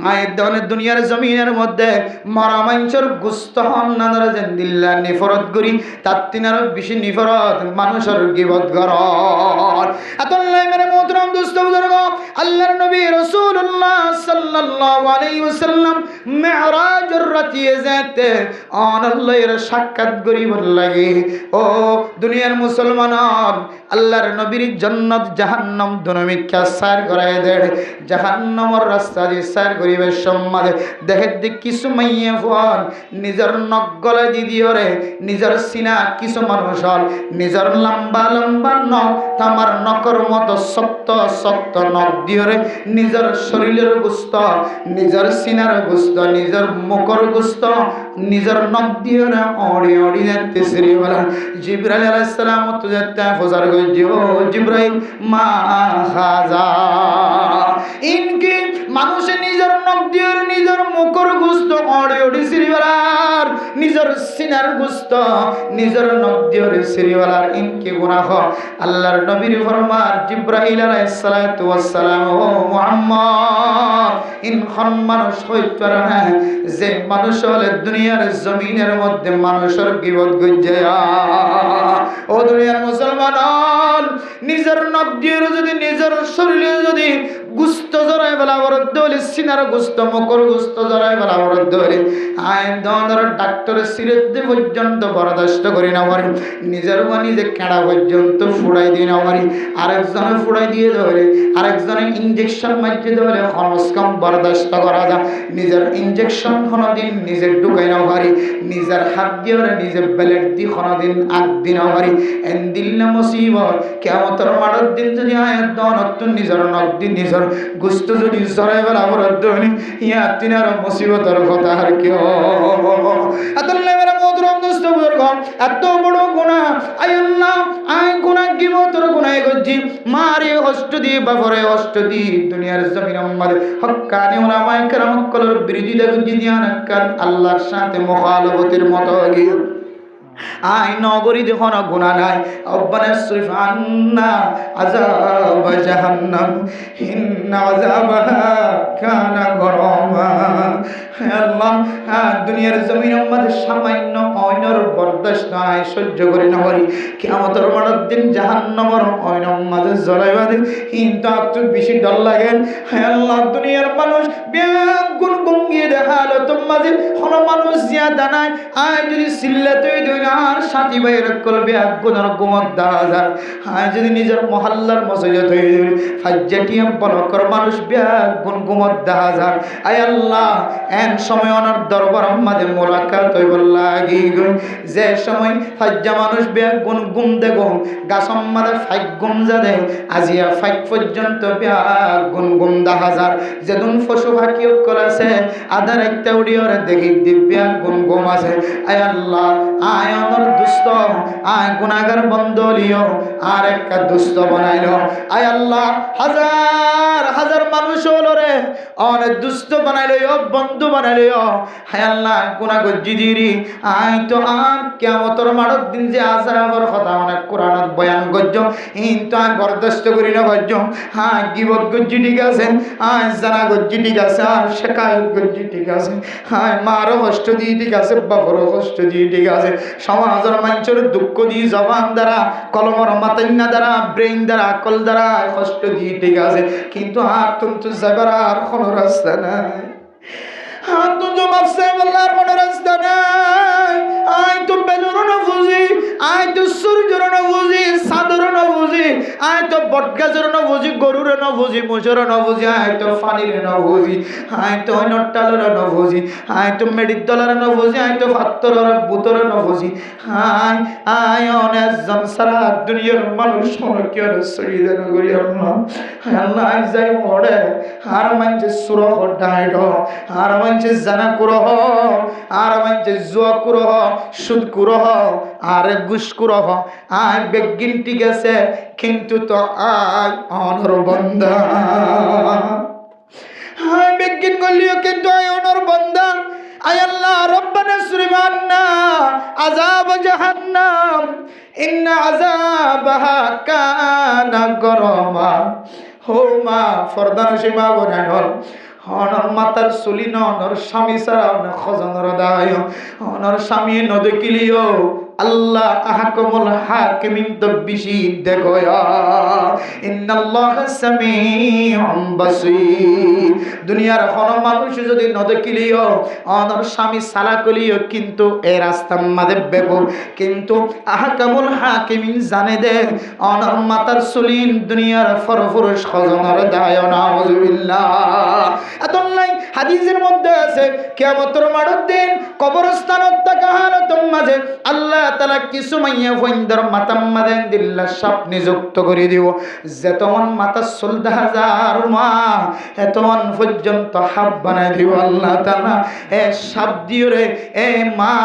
S1: আয় দনে দুনিয়ার জমিনের মধ্যে মরা মানুষের গুস্ত হন্নার জেন্দিল্লা নিফরত করি তার তিনার বেশি নিফরত মানুষের গিবত গর আতল্লাই মানে মোহতরম দোস্ত বুজুর্গ আল্লাহর নবী রাসূলুল্লাহ সাল্লাল্লাহু আলাইহি ওয়াসাল্লাম মিরাজের রাতে যেতে আল্লাহর সাক্ষাৎ করিবার লাগে ও দুনিয়ার মুসলমান আল্লাহর নবীর জান্নাত জাহান্নাম দুনো মিথ্যা সার করায় দেয় জাহান্নাম জাহান্নামের রাস্তা দিয়ে সাইর করিবে সম্মাদে দেখে দিক কিছু মাইয়া ফল নিজের নখ গলায় দি দিওরে নিজের সিনা কিছু মানুষ হল নিজের লম্বা লম্বা নখ তামার নখর মতো শক্ত শক্ত নখ দিওরে নিজের শরীরের গুস্ত নিজের সিনার গুস্ত নিজের মুখর গুস্ত নিজের নখ দিওরে অড়ি অড়ি যাতে শ্রী বলা জিব্রাইল আলাইহিস সালাম তো যাতে ফজর গইও জিব্রাইল মা হাজা ইনকি মানুষে নিজের নখ দিয়ে নিজের মুখর গুস্ত অড়ি অড়ি শ্রীওয়ালার নিজের সিনার গুস্ত নিজের নখ দিয়ে শ্রীওয়ালার ইনকি গুনাহ আল্লাহর নবীর ফরমান জিব্রাইল আলাইহিস সালাতু ওয়াস সালাম ও মুহাম্মদ ইন খন মানুষ হইতে পারে না যে মানুষ হলে দুনিয়ার জমিনের মধ্যে মানুষের গীবত গজ্জায়া ও দুনিয়ার মুসলমান নিজের নখ দিয়ে যদি নিজের শরীরে যদি গুস্ত জড়াই বেলা বরাদ্দ হলে সিনার গুস্ত মকর গুস্ত জড়াই বেলা বরাদ্দ হলে আইন ধর ডাক্তারের সিরেতে পর্যন্ত বরদাস্ত করি না পারি নিজের নিজে কেড়া পর্যন্ত ফুড়াই দিয়ে না পারি আরেকজনে ফুড়াই দিয়ে ধরে আরেকজনে ইঞ্জেকশন মারিয়ে ধরে খরচ কম বরদাস্ত করা যায় নিজের ইঞ্জেকশন কোনোদিন নিজে ঢুকাই না পারি নিজের হাত দিয়ে নিজের বেলেট দিয়ে কোনোদিন আগ দিন না পারি এন দিল না মুসিবত কিয়ামতের মাঠের দিন যদি আয়াত দনত নিজের নখ দিন নিজের গুস্ত যদি জড়াই বেলা বরাদ্দ হলি ইয়া তিনার মুসিবতের কথা আর কি আতাল্লাহ মেরা মোহতরম দোস্ত বুজুর্গ এত বড় গুনাহ আয় আল্লাহ আয় গুনাহ গীবতের গুনাহ গজি মারে কষ্ট দিয়ে বাপরে কষ্ট দিয়ে দুনিয়ার জমিনের মধ্যে হক্কানি উলামায়ে কেরাম কলর বিরোধিতা গজি দিয়া নাকার আল্লাহর সাথে মুখালাফতের মতো গিয়ে আই নগরী যখন গুনাহ নাই রব্বানা সরিফ আন্না আযাব জাহান্নাম ইন্না আযাবাহা কানা গরামা হে আল্লাহ দুনিয়ার জমিনের মধ্যে সামান্য অয়নর বরদাস্ত আই সহ্য করি না পারি কিয়ামতের মাঠের দিন জাহান্নামের অয়নর মাঝে জ্বলাইবা দে কিন্তু একটু বেশি ডর লাগে হে আল্লাহ দুনিয়ার মানুষ বেগুন গঙ্গিয়ে দেখালো তোর মাঝে কোন মানুষ জিয়াদা নাই আয় যদি সিল্লাতেই দুই আর সাথী ভাইয়ের করবে একগুণের গুমত 10,000 আয় যদি নিজের মহল্লার মসজিদে তৈরি ফাজ্জাটিয়াম বলকর মানুষ বেগুন গুমত 10,000 আয় আল্লাহ এন সময় ওনার দরবার আমাদের মোলাকাত হইব লাগি যে সময় ফাজ্জা মানুষ বেগুন গুম দেগো গাছ আমাদের ফাইক গুম যাদে আজিয়া ফাইক পর্যন্ত বেগুন গুম 10,000 যেদিন পশু পাখি করেছে আধার একটা উড়িয়ে দেখি দিব্যা গুম গুম আছে আয় আল্লাহ আয় আমার দুষ্ট আয় গুনাহগার বন্ধলিও আর একটা দুষ্ট বানাইলো আয় আল্লাহ হাজার হাজার মানুষ হলো রে অনেক দুষ্ট বানাইলো বন্ধু বানাইলো হায় আল্লাহ গুনাহ গজ্জি দিরি আয় তো আর কিয়ামতের মাঠের দিন যে আযাবের কথা অনেক কোরআনত বয়ান গজ্জ কিন্তু আমি বরদাস্ত করি না গজ্জ হ্যাঁ গীবত গজ্জি ঠিক আছে আয় জানা গজ্জি ঠিক আছে আর শিকায়ত গজ্জি ঠিক আছে হ্যাঁ মারও কষ্ট দিয়ে ঠিক আছে বাপরও কষ্ট দিয়ে ঠিক আছে সমাজের মানুষের দুঃখ দিয়ে জবান দ্বারা কলমর মাতাইনা দ্বারা ব্রেইন দ্বারা আকল দ্বারা কষ্ট দিয়ে ঠিক আছে কিন্তু আর তুমি যাবার আর কোনো রাস্তা নাই হাত তো জবাব চাই বললার কোনো রাস্তা নাই আয় তো বেলুর না বুঝি আয় তো সূর্যর না বুঝি চাঁদর না বুঝি আয় তো বটগাছের না বুঝি গরুর না বুঝি মোষর না বুঝি আয় তো ফানির না বুঝি আয় তো নটালের না বুঝি আয় তো মেডির দলার না বুঝি আয় তো ফাত্তরের বুতর না বুঝি আয় আয় অনেক জনসারা দুনিয়ার মানুষ অনেকের শরীরে না করি আল্লাহ আল্লাহ আয় যাই মরে আর মানছে সুরহ ডাইড আর মানছে জানা কুরহ আর মানছে জুয়া কুরহ সুদ কুরহ আর ঘুষ কুরহ আয় বেগিন ঠিক আছে কিন্তু তো আয় অনর বন্দা আয় বেগিন গলিও কিন্তু আয় অনর বন্দা আয় আল্লাহ রব্বানা সুরিমান্না আযাব জাহান্নাম ইন্না আযাবাহা কানা গরামা হো মা ফরদান সীমা বনান অনর মাতার চুলি নর স্বামী ছাড়া অনেক খজনের দায় অনর স্বামী নদেখিলিও আল্লাহ আহকামুল হাকিমিন তো বেশি দেখো ইন্নাল্লাহা সামিউম বাসীর। দুনিয়ার কোন মানুষ যদি নদকিলিও অনর স্বামী সালাকলিও কিন্তু এই রাস্তার মাঝে বেকুব, কিন্তু আহকামুল হাকিমিন জানে দে অনর মাতার সুলিন দুনিয়ার ফরফুরুষ খজনর দায় নাউজুবিল্লাহ। আতলাই হাদিসের মধ্যে আছে কিয়ামতের মাঠের দিন কবরস্থানত থাকা হালতের মাঝে আল্লাহ তাআলা কিছু মাইয়া ফইন্দর মাতাম মাঝে দিল্লা সাপ নিযুক্ত করে দিব, যেতমন মাতা ১৪,০০০ মা এতমন পর্যন্ত হাব বানাই দিব আল্লাহ তাআলা। এ সাপ দিও রে এ মা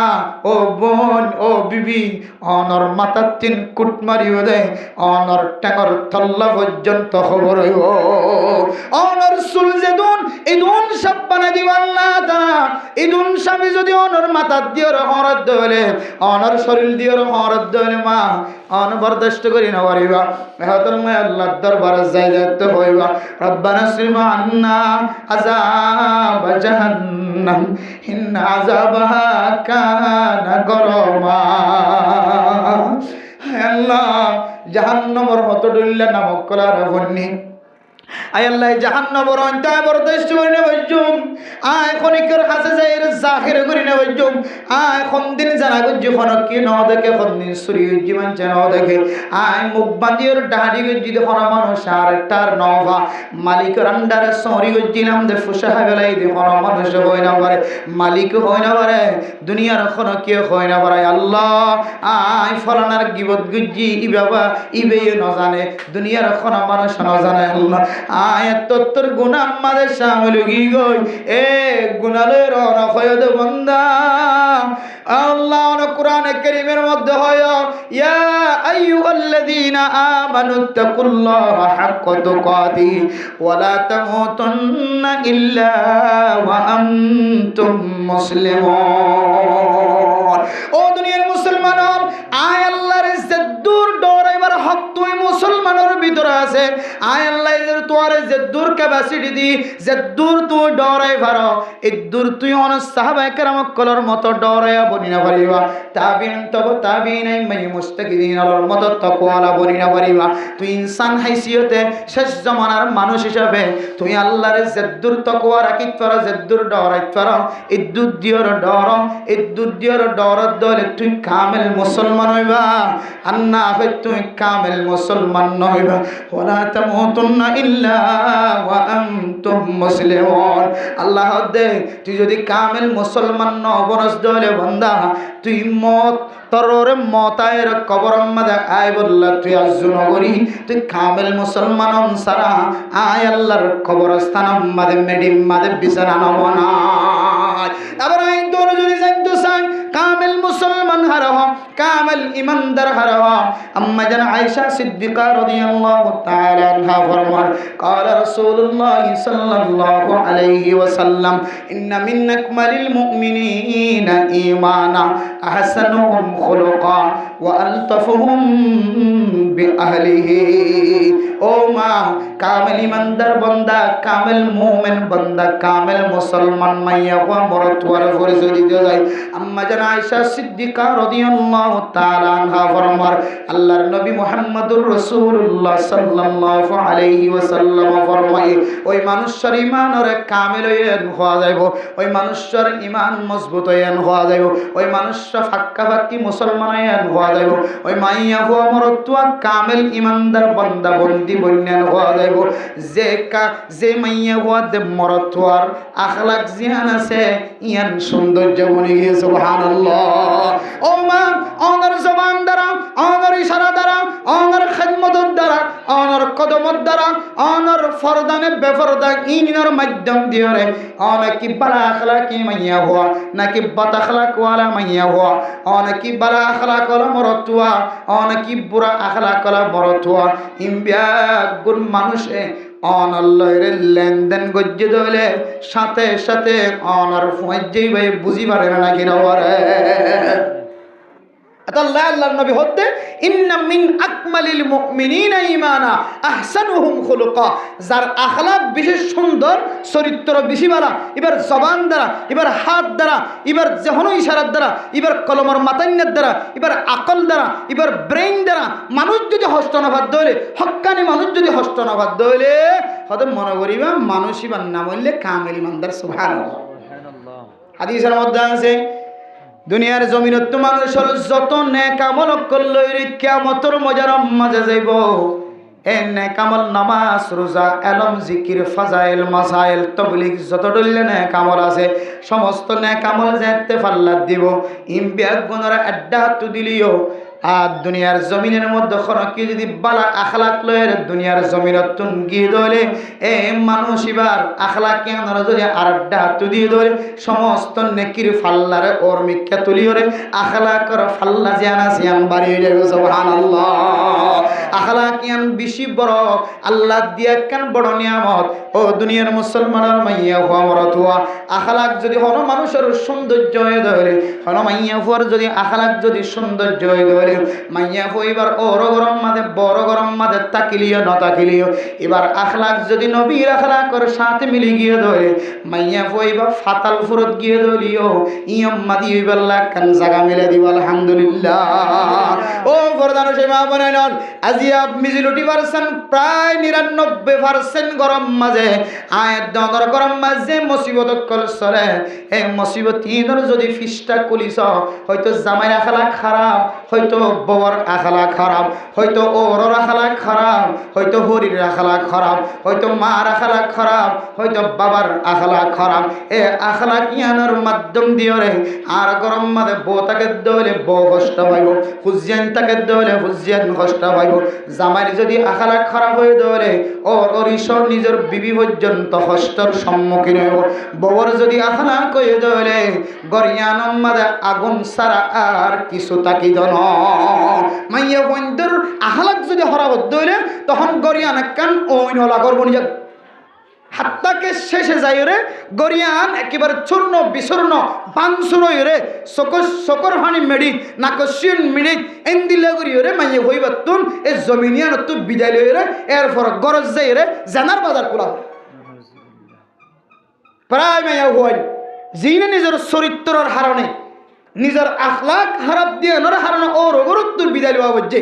S1: ও বোন ও বিবি অনর মাতার ৩ কুট মারিও দে অনর টাঙর তল্লা পর্যন্ত খবর হইব অনর চুল যেদুন ইদুন সাপ বানাই দিব আল্লাহ তাআলা। ইদুন স্বামী যদি অনর মাতার দিওর হরদ দলে অনর শরীর দিওর হরদ দলে মা অন বরদাস্ত করি না পারিবা এহতর মা আল্লাহর দরবারে যাই যাইতে হইবা। রব্বানা সিরফ আন্না আযাব জাহান্নাম ইন্না আযাবাহা কানা গরমা। আল্লাহ জাহান্নামের হত ডুল্লা নামক কলার বন্নি আয় আল্লাহ জাহান্নামের অন্তায় বরদাস্ত করি না বজুম আয় খনিকের কাছে যাই জাহির করি না বজুম আয় কোন দিন জানা গজ্জি খনকি ন দেখে কোন দিন সূর্য জীবন যেন দেখে আয় মুখ বাঁধির দাড়ি গজ্জি দেখো না মানুষ আর তার নভা মালিকের আন্ডারে সরি গজ্জিলাম দে ফুসা গলাই দেখো না মানুষ হয় না পারে মালিক হয় না পারে দুনিয়ার খনকি হয় না পারে আল্লাহ আয় ফলানার গিবত গজ্জি ই বাবা ইবে ন জানে দুনিয়ার খন মানুষ ন জানে আল্লাহ আয়াত তোর গুনাহ আমাদের সামনে কি গই এ গুনাহের অনখয়দ বান্দা আল্লাহ কোরআনে কারীমের মধ্যে হয় ইয়া আইয়ুহাল্লাযীনা আমানুত্তাকুল্লাহা হাক্কা তুকাতি ওয়া লা তামুতুন্না ইল্লা ওয়া আনতুম মুসলিমুন। ও দুনিয়ার মুসলমান আয় আল্লাহর ইজ্জত দূর ডরাইবার হক তুই মুসলমানের ভিতরে আছে। আয় আল্লাহ তোর যে দূর ক্যাপাসিটি দি যে দূর তুই ডরাই পারো এই দূর তুই অনেক সাহাবায়ে কেরাম কলর মতো ডরাইয়া বনি না পারিবা তাবিন তব তাবিন মাই মুস্তাকিদিনের মতো তাকওয়ালা বনি না পারিবা। তুই ইনসান হাইসিয়তে শেষ জামানার মানুষ হিসাবে তুই আল্লাহর যে দূর তাকওয়া রাখিত পারো যে দূর ডরাইত পারো এই দূর দিয়র ডর এই দূর দিয়র ডরত দলে তুই কামেল মুসলমান হইবা আর না হয় তুই কামেল মুসলমান নইবা। ওয়ালা তামুতুন্না ইল্লা ওয়া আনতুম মুসলিমুন। আল্লাহ দে তুই যদি কামেল মুসলমান ন বনস দলে বান্দা তুই মত তররে মতায়ের কবর মাদে আয় বললা তুই আজু নগরী তুই কামেল মুসলমান সারা আয় আল্লাহর কবরস্থান মাদে মেডিম মাদে বিছানা নবনা। আবার আই তোর যদি জানতো চাই কামেল মুসলমান হারহ কামেল ইমানদার হারহ আম্মা জান আয়েশা সিদ্দিকা রাদিয়াল্লাহু তাআলা আনহা ফরমান قال رسول الله صلى الله عليه وسلم ان من اكمل المؤمنين ايمانا احسنهم خلقا والطفهم باهله। ও মা কামেল ইমানদার বান্দা কামেল মুমিন বান্দা কামেল মুসলমান মাইয়া ও মরতওয়ার পরিচয় দিতে যায়। আম্মা জান আয়েশা সিদ্দিকা রাদিয়াল্লাহু তাআলা আনহা ফরমান আল্লাহর নবী মুহাম্মদুর রাসূলুল্লাহ সাল্লাল্লাহু আলাইহি ওয়াসাল্লাম ফরমায় ওই মানুষের ঈমানের কামেল হওয়া যাইব ওই মানুষের ঈমান মজবুত হওয়া যাইব ওই মানুষটা ফাক্কা ফাক্কি মুসলমান হওয়া যাইব ওই মাইয়া হওয়া মরতওয়া কামেল ইমানদার বান্দা বন্দি বন্যান হওয়া যাইব যে মাইয়া হওয়া দে মরতওয়ার আখলাক জিহান আছে ইয়ান সৌন্দর্য বনে গিয়ে সুবহানাল্লাহ। ও মা অনর জবান দ্বারা অনর ইশারা দ্বারা অনর খিদমতের দ্বারা অনর কদমত দ্বারা অনর ফরদানে বেফরদা ইনির মাধ্যম দিয়ে রে অনেকি বালা আখলাকি মাইয়া হওয়া নাকি বাত আখলাক ওয়ালা মাইয়া হওয়া অনেকি বালা আখলাক ওয়ালা মরতওয়া অনেকি বুড়া আখলাক ওয়ালা মরতওয়া ইমবিয়া গুণ মানুষে অনল্লয়ের লেনদেন গজ্জে দলে সাথে সাথে অনর ফুঁজেই ভাই বুঝি পারে না নাকি নবরে আল্লাহ আল্লাহর নবী হতে ইন্না মিন আকমালিল মুমিনিনা ঈমানা আহসানুহুম খুলুকা। যার আখলাক বেশি সুন্দর, চরিত্র বেশি ভালো, এবার জবান দ্বারা, এবার হাত দ্বারা, এবার যেহনো ইশারার দ্বারা, এবার কলমর মাতান্নের দ্বারা, এবার আকল দ্বারা, এবার ব্রেইন দ্বারা মানুষ যদি হস্তনবাদ দইলে, হক্কানি মানুষ যদি হস্তনবাদ দইলে, হয়তো মনে করিবা মানুষ ইবার নাম হইলে কামেল ইমানদার। সুবহানাল্লাহ। হাদিসের মধ্যে আছে দুনিয়ার জমিনত মানুষের যত নেক আমল করল কিয়ামতের ময়দানের মাঝে যাইব, এ নেক আমল নামাজ রোজা এলম জিকির ফাজাইল মাসাইল তাবলীগ যত ডলে নেক আমল আছে সমস্ত নেক আমল যেতে ফাল্লাত দিব। ইমবিয়াক গুনার আড্ডা তু দিলিও আর দুনিয়ার জমিনের মধ্যে কি যদি বালা আখলাক লয়ের দুনিয়ার জমিনত তুন গিয়ে ধরে এ মানুষ এবার আখলাক কেনার যদি আড্ডা তু দিয়ে ধরে সমস্ত নেকির ফাল্লারে ওর মিথ্যা তুলি ওরে আখলাকর ফাল্লা জিয়ানা জিয়ান বাড়িয়ে যাবে। সুবহানাল্লাহ। আখলাক ইয়ান বেশি বড় আল্লাহ দিয়া কেন বড় নিয়ামত। ও দুনিয়ার মুসলমানের মাইয়া হওয়া মরতুয়া আখলাক যদি হন মানুষের সৌন্দর্য হয়ে ধরে হন মাইয়া হওয়ার যদি আখলাক যদি সৌন্দর্য হয়ে ধরে মাইয়া হইবার ওর গরম মাঝে বড় গরম মাঝে তাকিলিও ন তাকিলিও এবার আখলাক যদি নবীর আখলাকর সাথে মিলি গিয়ে ধরে মাইয়া হইবা ফাতাল ফুরত গিয়ে ধরিও ইয়ম মাদি হইবাল্লাহ কান জায়গা মিলে দিব। আলহামদুলিল্লাহ। ও প্রধান সেবা বলেন আজি মিজিলুটি পারছেন প্রায় 99% গরম মাঝে আয়াত দর গরম মাঝে মুসিবত কলসরে এই মুসিবত ইদর যদি ফিসটা কুলিস হয়তো জামাই আখলাক খারাপ, হয়তো বউর আখলাক খারাপ, হয়তো ওর আখলাক খারাপ, হয়তো হরির আখলাক খারাপ, হয়তো মার আখলাক খারাপ, হয়তো বাবার আখলাক খারাপ। এ আখলাক ইয়ানোর মাধ্যম দিয়ে রে আর গরম মাঝে বউ তাকে দলে বউ কষ্ট পাইব, হুজিয়ান তাকে দলে হুজিয়ান কষ্ট পাইব। জামাইর যদি আখলাক খারাপ হয়ে ধরে ওর অরিসর নিজের বিবি পর্যন্ত কষ্টর সম্মুখীন হইব। বউর যদি আখলাক হয়ে ধরে গরিয়ানম মাঝে আগুন সারা আর কিছু তাকিদ ন। মাইয়া বন্ধুর আখলাক যদি হরা ধরে তখন গরিয়ান কান ওইন হলা করব নিজে হাত্তাকে শেষে যাই রে গরিয়ান একেবারে চূর্ণ বিচূর্ণ বাংসুর রে সকর ফানি মেডি নাকশিন মিনিট এন্দিলা করি রে মাইয়ে হইবার তুন এ জমিনিয়ান তু বিদায় লই রে এরপর গরজ যাই রে জানার বাজার খোলা প্রায় মাইয়া হই যিনি নিজের চরিত্রের হারণে নিজের আখলাক খারাপ দিয়ে নর হারণে ওর গুরুত্বর বিদায় লওয়া হচ্ছে।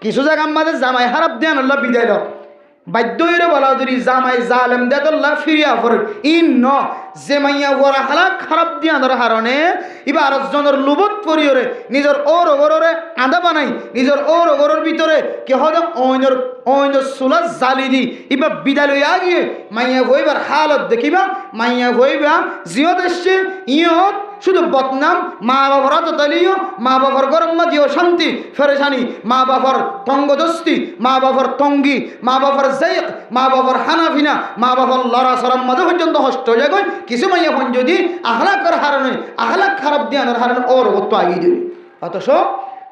S1: কিছু জায়গা আমাদের জামাই খারাপ দিয়ে আল্লাহ বিদায় দাও বাধ্য হয়ে বলা যদি জামাই জালেম দেতল্লাহ ফিরিয়া পড়ে ইন ন যে মাইয়া ওরা হালাক খারাপ দিয়া ধর হারণে এবার আরেকজনের লোভত পরিয়রে নিজের ওর ওগরে আদা বানাই নিজের ওর ওগরের ভিতরে কে হয়তো অন্য চুলা জালি দি এবার বিদায় লইয়া গিয়ে মাইয়া হইবার হালত দেখিবা মাইয়া হইবা জিয়ত এসছে ইয়ত শুধু বদনাম মা বাবার তালিও মা বাবার গরম দিও শান্তি ফেরেশানি মা বাবার তঙ্গদস্তি মা বাবার তঙ্গি মা বাবার জায়ক মা বাবার হানাফিনা মা বাবার লড়া সরাম মাঝে পর্যন্ত হষ্ট হয়ে গয়। কিছু মাইয়া ফোন যদি আখলাকের হারণে আখলাক খারাপ দিয়ানোর হারণে ওর তো আগিয়ে দেবে। অথচ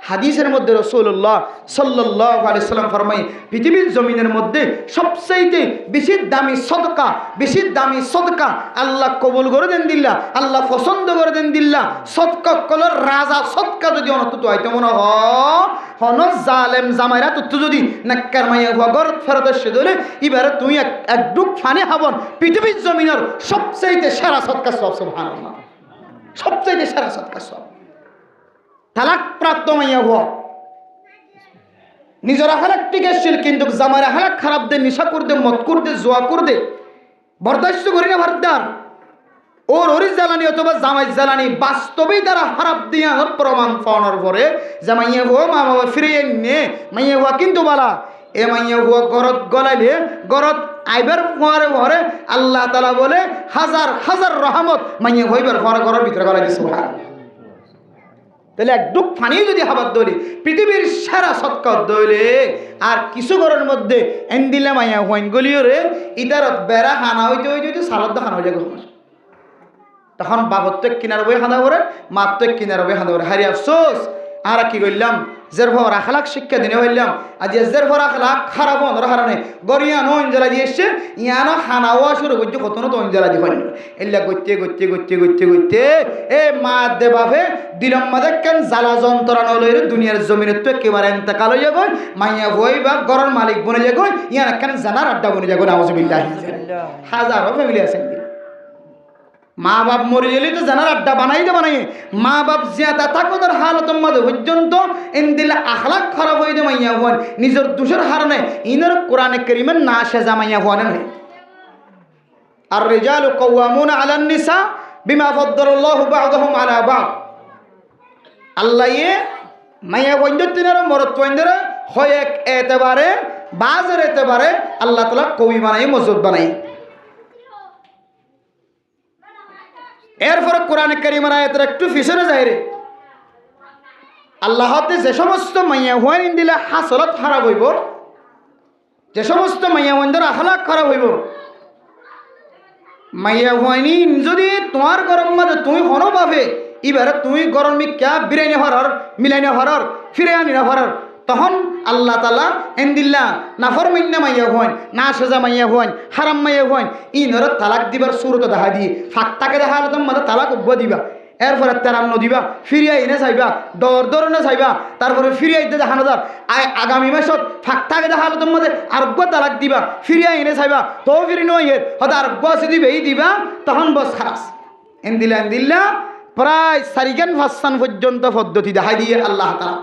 S1: হাদিসের মধ্যে রাসূলুল্লাহ সাল্লাল্লাহু আলাইহি সাল্লাম ফরমায় পৃথিবীর জমিনের মধ্যে সবচাইতে বেশি দামি সদকা আল্লাহ কবুল করে দেন দিল্লা আল্লাহ পছন্দ করে দেন দিল্লা সদকা কলর রাজা সদকা যদি অনন্ত হয়তো মনে হন জালেম জামাইরা তো যদি নাক্কার মাইয়া ঘর ফেরত এসে ধরে এবারে তুমি এক ডুব ফানে হাবন পৃথিবীর জমিনের সবচাইতে সেরা সদকা সব। সুবহানাল্লাহ। সবচাইতে সেরা সদকা সব তালাক প্রাপ্ত মাইয়া হওয়া নিজের আখলাক টিকেছিল কিন্তু জামার আখলাক খারাপ দে নিশা করতে মদ করতে জোয়া করতে বরদাস্ত করি না ভারদার ওর ওরি জ্বালানি অথবা জামাই জ্বালানি বাস্তবেই তারা খারাপ দিয়া প্রমাণ পাওয়ানোর পরে যে মাইয়া হওয়া মা বাবা ফিরিয়ে নে মাইয়া হওয়া কিন্তু বলা এ মাইয়া হওয়া গরত গলাইলে গরত আইবার পরে পরে আল্লাহ তাআলা বলে হাজার হাজার রহমত মাইয়া হইবার পরে ঘরের ভিতরে গলাই দিছে। তাহলে এক ডুব পানি যদি হাবার দইলে পৃথিবীর সেরা সৎকা দইলে আর কিছু ঘরের মধ্যে এন্দিলে মাইয়া হইন গলিও রে ইদার বেড়া হানা হইতে হইতে সালাদ খানা হয়ে যাবে তখন বাবর তো কিনার বই হাঁদা করে মার তো কিনার বই হাঁদা করে হারি আফসোস আর কি করলাম জের ভর আখলাক শিক্ষা দিনে হইলাম আজ জের ভর আখলাক খারাপ হওয়ার কারণে গরিয়ানো অঞ্জলা দিয়ে এসছে ইয়ানো খানাওয়া শুরু করছে কত তো অঞ্জলা দিয়ে হয় এল্লা করতে করতে করতে করতে করতে এ মা দে বাপে দিলম মাদে কেন জ্বালা যন্ত্রণা লইরে দুনিয়ার জমিনে তো একেবারে এন্তেকাল হইয়া গই মাইয়া হই বা ঘরের মালিক বনে যা গই ইয়ার কেন জানার আড্ডা বনে যা গো নাউজুবিল্লাহ হাজারো ফ্যামিলি আছেন মা বাপ মরে গেলে তো জানার আড্ডা বানাই মা বাপ জিয়াতা থাকো তার হালত মধ্যে পর্যন্ত এনদিলে আখলাক খারাপ হয়ে দে মাইয়া হন নিজের দোষের হারণে ইনার কোরআনে কারীমের না সেজা মাইয়া হন নাই আর রিজালু কাওয়ামুনা আলান নিসা বিমা ফাদ্দালাল্লাহু বা'দাহুম আলা বা'দ আল্লাহ মাইয়া হন তিনার মরত ওইন্দরে হয় এক এতেবারে বাজার এতেবারে আল্লাহ তাআলা কবি বানাই মজবুত বানাই এরপরে কোরআনে কারীমের আয়াতের একটু পিছনে যায় রে আল্লাহ যে সমস্ত মাইয়া হইন দিলে হাসলত খারাপ হইব যে সমস্ত মাইয়া হইনদের আখলাক খারাপ হইব মাইয়া হইনি যদি তোমার গরম মাঝে তুমি হনো পাবে এবারে তুমি গরম মিকা বিরাইনি হরর মিলাইনি হরর ফিরে আনি না হরর তখন আল্লাহ তাআলা এন্দিল্লা নাফরমান্না মাইয়া হইন না সাজা মাইয়া হইন হারাম মাইয়া হইন ইনর তালাক দিবার সুরত দেখা দিয়ে ফাঁকটাকে দেখা হলে তোমার তালাক উগ্র দিবা এরপরে তেরান্ন দিবা ফিরিয়ে এনে চাইবা দর চাইবা তারপরে ফিরিয়ে দিতে দেখানো যার আগামী মাসত ফাঁকটাকে দেখা হলে তোমার আরোগ্য তালাক দিবা ফিরিয়ে এনে চাইবা তো ফিরি নয় হয়তো আরোগ্য আছে দিবে এই দিবা তখন বস খারাস এন্দিল্লা প্রায় 4-5 পর্যন্ত পদ্ধতি দেখাই দিয়ে আল্লাহ তাআলা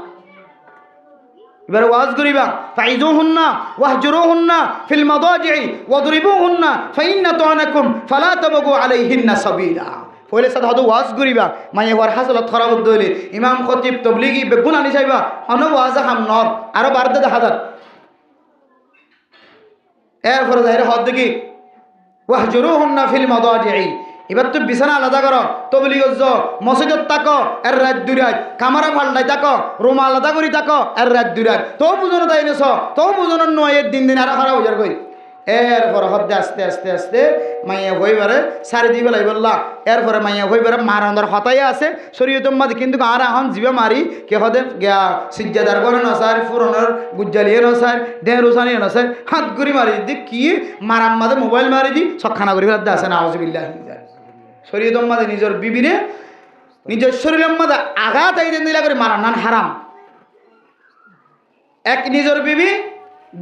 S1: এবার ওয়াজ করিবা ফাইজুহুন্না ওয়াহজুরুহুন্না ফিল মাদাজি'i ওয়াদরিবুহুন্না ফাইন্না তু'নাকুম ফালা তাবগু আলাইহিন্না সাবিলা পয়লে সাথে হয়তো ওয়াজ করিবা মানে ওয়ার হাসলত খারাপ দইলে ইমাম খতিব তাবলিগি বেগুন আনি চাইবা অন ওয়াজ হাম নর আর বারদে দেখা দার এরপরে যাইরে হদ কি ওয়াহজুরুহুন্না ফিল মাদাজি'i এবার তো বিছানা আলাদা করো তবলিগ মসজিদত থাকো এর রাত দুরাত কামারা ফাল্লাই থাকো রুম আলাদা করি থাকো এর রাত দুরাত তো বুঝনো তাই নেছ তো বুঝনো নয় দিন আর খারাপ হয়ে যার কই এরপরে হদ্দে আস্তে আস্তে আস্তে মাইয়া হইবারে সারি দিবে লাই বললা এরপরে মাইয়া হইবারে মারানোর হতাই আছে শরীয়ত মাঝে কিন্তু আর এখন জিবে মারি কে হদে গিয়া সিজ্জাদার করে নসার ফুরনের গুজ্জালিয়ে নসার দেহ রোসানিয়ে নসার হাত গুড়ি মারি দি কি মারাম মাঝে মোবাইল মারি দি সবখানা করি ফেলতে আছে না আউযুবিল্লাহ শরীয়ত মাঝে নিজের বিবিরে নিজের শরীরের মাঝে আঘাত আইতে দিলা করে মারা নান হারাম এক নিজের বিবি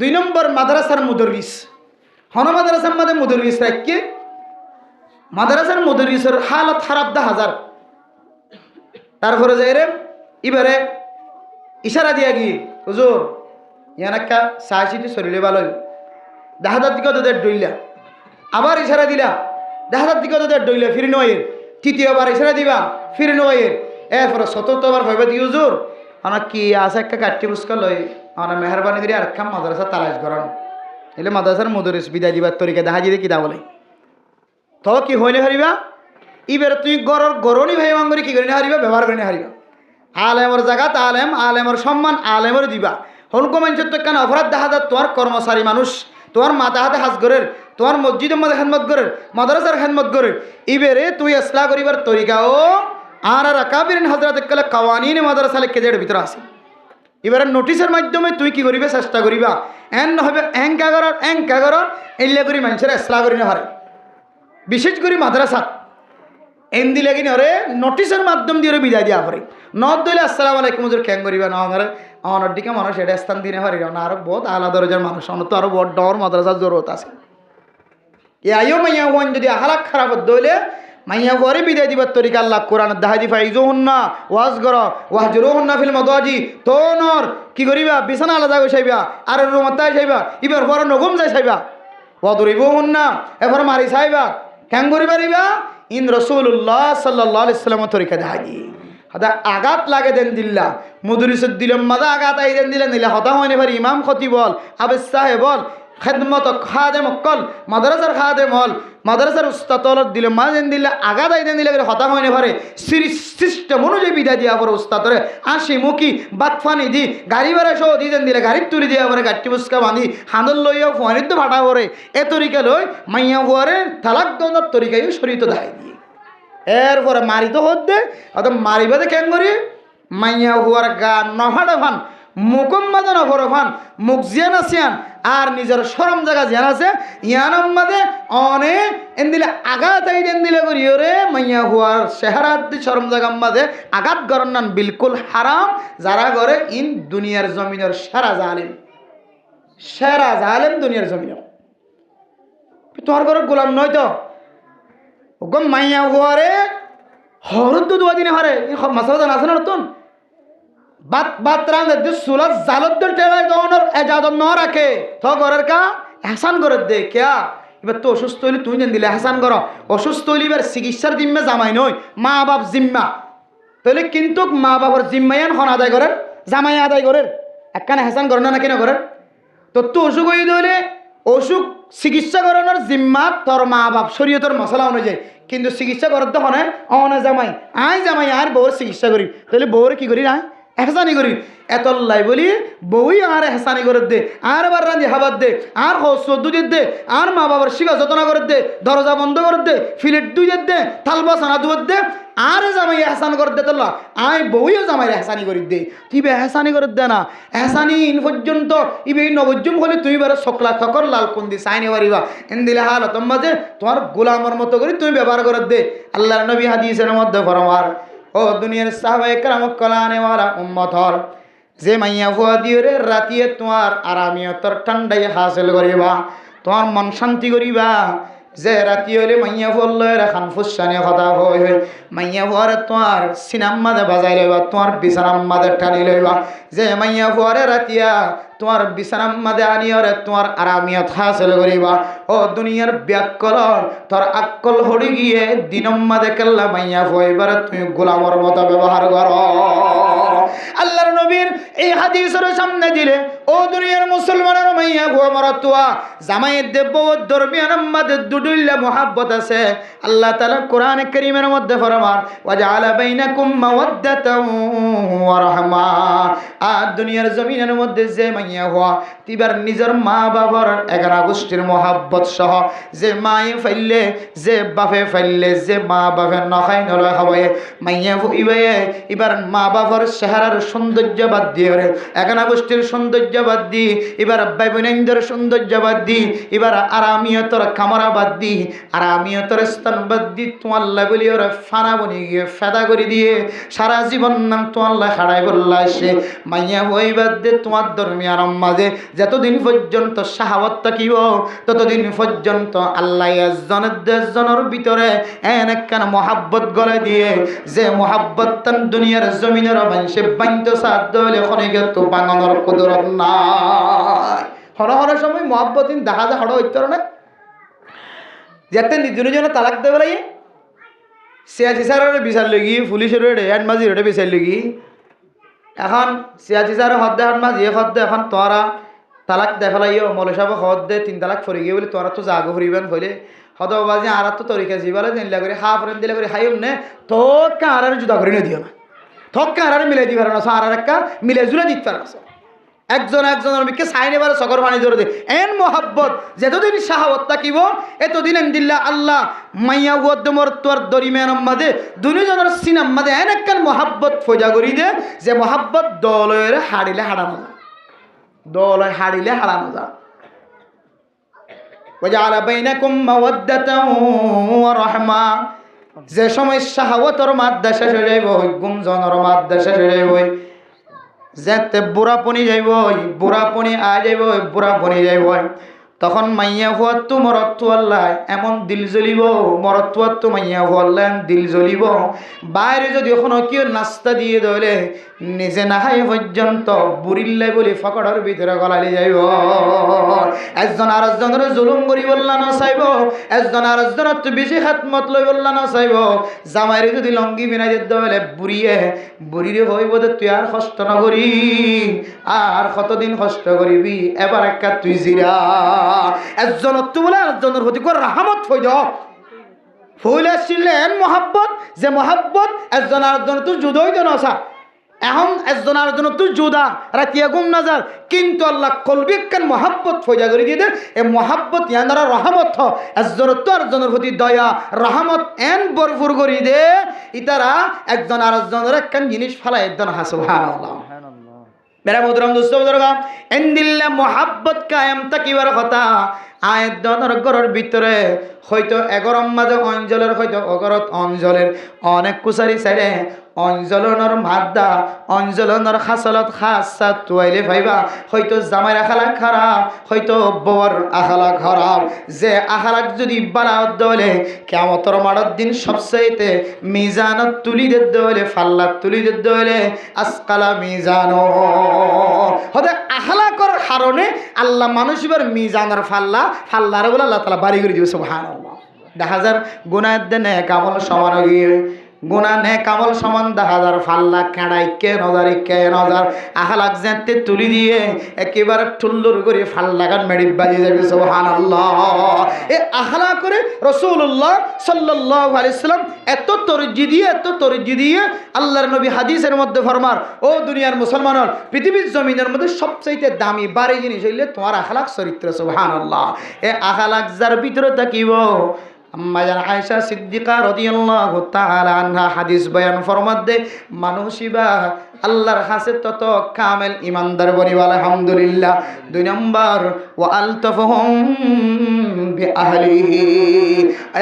S1: 2 নম্বর মাদ্রাসার মুদরিস হন মাদ্রাসার মাঝে মুদরিস রাখকে মাদ্রাসার মুদরিসের হালত খারাপ 10,000 তারপরে যাই রে এবারে ইশারা দিয়া গিয়ে হুজুর ইয়ান একটা সাহসিটি শরীরে ভালো 10,000 দিকে তোদের ডইলা আবার ইশারা দিলা 10,000 দিকে তোদের ডইলা ফিরে নয় তৃতীয়বার ইশারা দিবা ফিরে নয় এরপরে 77বার ভাইবা দি হুজুর আমার কি আছে একটা কাটটি পুস্কার লই আমার মেহরবানি করে আর একটা মাদ্রাসা তালাশ করান এলে মাদ্রাসার মুদরিস বিদায় দিবার তরিকা দেখা দিয়ে কিতা বলে তো কি হইলে হারিবা এবারে তুই গরনি ভাই মাঙ্গরি কি করে হারিবা ব্যবহার করে হারিবা আলেমর জায়গাত আলেমর সম্মান আলেমর দিবা হলকো মানুষের তো কেন অপরাধ দেখা যায় তোমার কর্মচারী মানুষ তোমার মাথা হাতে হাজ করের তোমার মসজিদের মধ্যে খেদমত করের মাদ্রাসার খেদমত করের এবারে তুই ইসলাহ করিবার তরিকাও আর আকাবিরিন হযরত কালে কাওয়ানিন মাদ্রাসা লেখে দেড় ভিতরে আছে এবারে নোটিশের মাধ্যমে তুই কি করিবে চেষ্টা করিবা এন হবে এঙ্কাগর এল্লা করি মানুষের ইসলাহ করি না হারে বিশেষ করে মাদ্রাসা এন দিলে কিনে ওরে নোটিশের মাধ্যম দিয়ে বিদায় দিয়া পারে নদ দিলে আসসালামু আলাইকুম হুজুর ক্যাং করিবা না আমার দিকে মানুষ এটা স্থান দিনে পারি না আরো বহুত আলাদা দরজার মানুষ অন্য তো আরো বড় ডর মাদ্রাসার জরুরত আছে আইও মাইয়া হন যদি আখলাক খারাপ দইলে মাইয়া হরে বিদায় দিবার তরিকা আল্লাহ কোরআন দাহাদি ফাইজুহুন্না ওয়াজ গর ওয়াহজুরুহুন্না ফিল মাদাজি তো নর কি করিবা বিছানা আলাদা করে চাইবা আর রুমতায় চাইবা ইবার পর নগম যাই চাইবা ওয়াদরিবুহুন্না এবার মারি চাইবা ক্যাং করিবা ইন রাসূলুল্লাহ সাল্লাল্লাহু আলাইহি ওয়াসাল্লাম তরিকা দাহাদি হদা আঘাত লাগে দেন দিল্লা মুদরিসুদ দিলম মাদা আঘাত আই দেন দিলা নিলা হতা হয়নি ভারি ইমাম খতিব বল আবে সাহেব বল খেদমত খাদেম কল মাদ্রাসার খাদেম হল মাদ্রাসার উস্তাদ দিলে মা দেন দিলে আঘাত আই দেন দিলে হতা হয়নি ভারে সিস্টেম অনুযায়ী বিদায় দিয়া পরে উস্তাদরে আসি মুখি বাতফানি দি গাড়ি ভাড়া সহ দি দেন দিলে গাড়ির তুলি দিয়া পরে গাড়ি বুসকা বাঁধি হাঁদল লইয়া ফুয়ানির তো ফাটা পরে এ তরিকা লই মাইয়া ফুয়ারে তালাক দন্দর তরিকায় শরীত দায় দিয়ে এরপরে মারি তো হতে অত মারিবাদে কেন করি মাইয়া হুয়ার গা নফাটা ফান মুকম্মাদা নফর ফান মুখ জিয়ান আসিয়ান আর নিজের শরম জায়গা জ্ঞান আছে ইয়ানম মাঝে অনে এন দিলে আঘাত আই দেন দিলে করি ওরে মাইয়া হুয়ার চেহারাত দি শরম জায়গার মাঝে আঘাত করেন না বিলকুল হারাম যারা করে ইন দুনিয়ার জমিনের সেরা জালেম দুনিয়ার জমিনের তোমার ঘরের গোলাম নয় তো ওগম মাইয়া হুয়ারে হরদ দুয়া দিনে হারে মাসালা জানা আছে না নতুন বাত রান্ধে সুলাত জালত টেলায় দনের এজাজত ন রাখে তো ঘরের কা এহসান করে দে কেয়া এবার তো অসুস্থ হইলে তুই যেন দিলে এহসান করো অসুস্থ হইলে এবার চিকিৎসার জিম্মা জামাই নয় মা বাপ জিম্মা তাহলে কিন্তু মা বাবার জিম্মায়ান খন আদায় করেন জামাই আদায় করেন একখানে এহসান করেন না কিনা করেন তোর তো অসুখ হয়ে দিলে অসুখ চিকিৎসা করানোর জিম্মা তোর মা বাপ শরীয়তের মশলা অনুযায়ী কিন্তু চিকিৎসা করার তো হনে অনে জামাই আর বউর চিকিৎসা করি তাহলে বউর কি করি না এহসানি করি এতল্লাই বলি বউই আর এহসানি করে দে আর আবার রাঁধি হাবার দে আর সদ্দু দে আর মা বাবার শিখা যত্ন করে দে দরজা বন্ধ করে দে ফিলেট দুই দে থালবা সানা দুয়ার দে আর জামাই এহসান করে দে তোলা বউইও জামাই এহসানি করে দে তুই এহসানি করে দে না এহসানি ইন পর্যন্ত ইবে নবজ্জম হলে তুই বেরো সকলা খকর লাল কুন্দি সাইনে পারিবা এন দিলে হাল মাঝে তোমার গোলামর মতো করে তুমি ব্যবহার করে দে আল্লাহর নবী হাদিসের মধ্যে ফরমার ও দুনিয়ার সাহাবায়ে কেরাম কলানে ওয়ালা উম্মত হল যে মাইয়া ফুয়া দিয়ে রে রাতিয়ে তোমার আরামিয়তর ঠান্ডাই হাসিল করিবা তোমার মন শান্তি করিবা যে রাতি হলে মাইয়া ফুয়ার খান ফুসানি কথা হই মাইয়া ফুয়ারে তোমার সিনাম মাঝে বাজাই লইবা তোমার বিছানাম মাঝে টানি লইবা যে মাইয়া ফুয়ারে রাতিয়া তোমার বিছানাম মাঝে আনিয়রে তোমার আরামিয়ত হাসিল করিবা ও দুনিয়ার ব্যাককলন তোর আকল হড়ি গিয়ে দিনম মাঝে কেল্লা মাইয়া ফুয়াইবারে তুমি গোলামর মতো ব্যবহার করো আল্লাহর নবীর এই হাদিসের সামনে দিলে ও দুনিয়ার মুসলমানের মাইয়া ফুয়া মরতুয়া জামাইয়ের দেব ধর্মীয় মাঝে দুডুল্লা মুহাব্বত আছে আল্লাহ তাআলা কোরআনে কারীমের মধ্যে ফরমান ওয়াজআলা বাইনাকুম মাওয়াদ্দাতাও ওয়া রাহমা আর দুনিয়ার জমিনের মধ্যে যে মাইয়া হওয়া তিবার নিজের মা বাবার 11 গোষ্ঠীর মুহাব্বত সহ যে মায়ে ফাইলে যে বাপে ফাইলে যে মা বাপে নখাই নলয় খাবায় মাইয়া ফুইবে এবার মা বাবার চেহারার সৌন্দর্য বাদ দিয়ে 11 গোষ্ঠীর সৌন্দর্য বাদ দি এবার ভাই বোনেদের সৌন্দর্য বাদ দি এবার আরামিয়তর কামরা বাদ দি আরামিয়তর স্থান বাদ দি তোমার বলি ওরা ফানা বনি গিয়ে ফেদা করে দিয়ে সারা জীবন নাম তোমার হারাই বললা সে মাইয়া হই বাদ দে তোমার ধর্মী আরাম মাঝে যতদিন পর্যন্ত শাহাওয়াত থাকিব ততদিন পর্যন্ত আল্লাহ একজনের ভিতরে একখানা মহাব্বত গলে দিয়ে যে মহাব্বত তান দুনিয়ার জমিনের মানুষে বাঞ্চ সাধ্য হলে খনিকে তো বাঙানোর কুদরত নাই হর সময় মহাব্বতিন দেখা যায় হড় হইতে না যাতে নিজনে তালাক দেবে লাগে সিয়াসি স্যারের বিচার লগি পুলিশের হেড মাঝির বিচার লগি এখন সিয়াসি স্যারের হদ্দে হাট মাঝিয়ে হদ্দে এখন তোরা তালাক দেখা লাগিও মৌলী সাহেব হদ্দে 3 তালাক ফরি গিয়ে বলে তোরা তো জাগো ফুরিবেন হইলে হদবাজি আর তো তরিকা জীবালে দিলা করে হা ফরেন দিলে করে হাই নে তো আর জুদা করে দিও না থক্কা আর মিলাই দিবার না আর একটা মিলে জুলে দিতে পারো একজনের মিকে সাইনে বারে সকর পানি ধরে দে এন মোহাব্বত যতদিন শাহাওয়াত থাকিব এতদিন দিল্লা আল্লাহ মাইয়া ওয়াদ্দমর তোর দরিমের মাঝে দুনিজনের সিনাম মাঝে এন একখান মোহাব্বত ফজা করি দে যে মোহাব্বত দলের হাড়িলে হারানো যায় দলে হাড়িলে হারানো যায় ওয়াজআলা বাইনাকুম মাওয়াদ্দাতাও ওয়া রাহমা যে সময় শাহাওয়াতের মাদ্দা শেষ হয়ে যাইব গুমজনের মাদ্দা শেষ হয়ে যাইব যেতে বুড়াপনি যাইব বুড়াপনি বুড়াপনি যাইব তখন মাইয়া হওয়ার মরত্তু আল্লাহ এমন দিল জ্বলিব মরত্তু মাইয়া হওয়াল্লাহ দিল জ্বলিব বাইরে যদি এখনো কেউ নাস্তা দিয়ে দলে নিজে নাহাই পর্যন্ত বুড়িল্লাই বলি ফকড়ের ভিতরে গলালি যাইব একজন আর একজনের জুলুম করি বললা না চাইব একজন আর একজনের তো বেশি খাতমত লই বললা না চাইব জামাইরে যদি লঙ্গি বিনাই দিতে হলে বুড়িরে হইব যে তুই আর কষ্ট না করি আর কতদিন কষ্ট করিবি এবার একটা তুই জিরা একজনের তো বলে আরেকজনের প্রতি করে রাহমত হইল হইলে ছিলেন মহাব্বত যে মহাব্বত একজন আরেকজন তো যুদই দেন আসা এখন একজন আরেকজন তো যুদা রাতিয়া গুম নাজার কিন্তু আল্লাহ কলবি কেন মহাব্বত ফয়জা করে দিয়ে দেন এই মহাব্বত ইয়ানারা রহমত একজনের তো আরেকজনের প্রতি দয়া রহমত এন ভরপুর করে দে ইতারা একজন আরেকজনের একখান জিনিস ফালাই একজন সুবহানাল্লাহ মেরা মোহতরম দোস্ত বুজুর্গ এন্দিল্লা মোহাব্বত কায়েম থাকিবার কথা আয়াত দনের ঘরের ভিতরে হয়তো এগরম মাঝে অঞ্চলের হয়তো অগরত অঞ্চলের অনেক কুসারি সাইডে অঞ্চলনের মাদ্দা অঞ্চলনের খাসলত খাসাত তুয়াইলে ভাইবা হয়তো জামাই আখালাক খারাপ হয়তো বর আখালাক খারাপ যে আখালাক যদি বাড়াত দলে কিয়ামতের মাঠের দিন সবচাইতে মিজানত তুলি দিতে হলে ফাল্লাত তুলি দিতে হলে আসকালা মিজানো হতে আখালাকর কারণে আল্লাহ মানুষের মিজানের ফাল্লারে বলে আল্লাহ তাআলা বাড়ি করে দিবে সুবহানাল্লাহ। দেখা যার গুনাহ দেনে কামল সমান হয়ে গুনা নে কামল সমান 10,000 ফাল্লা কেড়াই কে নজার আখালাক যেতে তুলি দিয়ে একেবারে ঠুল্লুর করে ফাল্লাগান মেড়ি বাজি যাবে সুবহানাল্লাহ। এ আখলা করে রাসূলুল্লাহ সাল্লাল্লাহু আলাইহি সাল্লাম এত তরজি দিয়ে আল্লাহর নবী হাদিসের মধ্যে ফরমার ও দুনিয়ার মুসলমানের পৃথিবীর জমিনের মধ্যে সবচাইতে দামি বাড়ি জিনিস হইলে তোমার আখলাক চরিত্র সুবহানাল্লাহ। এ আখলাক যার ভিতরে থাকিব আম্মা জান আয়েশা সিদ্দিকা রাদিয়াল্লাহু তাআলা আনহা হাদিস বয়ান ফরমাতে মানুষিবা আল্লাহর কাছে তত কামেল ইমানদার বনিব আলহামদুলিল্লাহ। 2 নম্বর ওয়া আলতাফহুম বিআহলিহি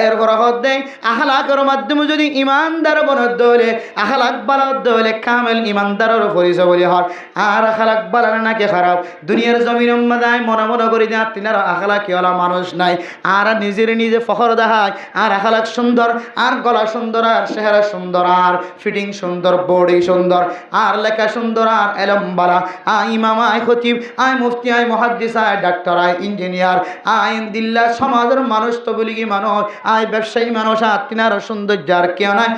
S1: এর ফরহদে আখলাকের মাধ্যমে যদি ইমানদার বনদ দলে আখলাক বালাদ দলে কামেল ইমানদারের পরিচয় বলি হয়। আর আখলাক বালার নাকি খারাপ দুনিয়ার জমিনের মধ্যে মনে করি না তিনার আখলাকি ওলা মানুষ নাই আর নিজে ফখর দেখা আর আখলাক সুন্দর আর গলা সুন্দর আর চেহারা সুন্দর আর ফিটিং সুন্দর বডি সুন্দর আর লেখা সুন্দর আর এলম বালা ইমাম আয় খতিব আয় মুফতি আয় মুহাদ্দিস আয় ডাক্তার আয় ইঞ্জিনিয়ার আইন দিল্লা সমাজের মানুষ তো বলি কি মানুষ আয় ব্যবসায়ী মানুষ আর তিনার সৌন্দর্য আর কেউ নাই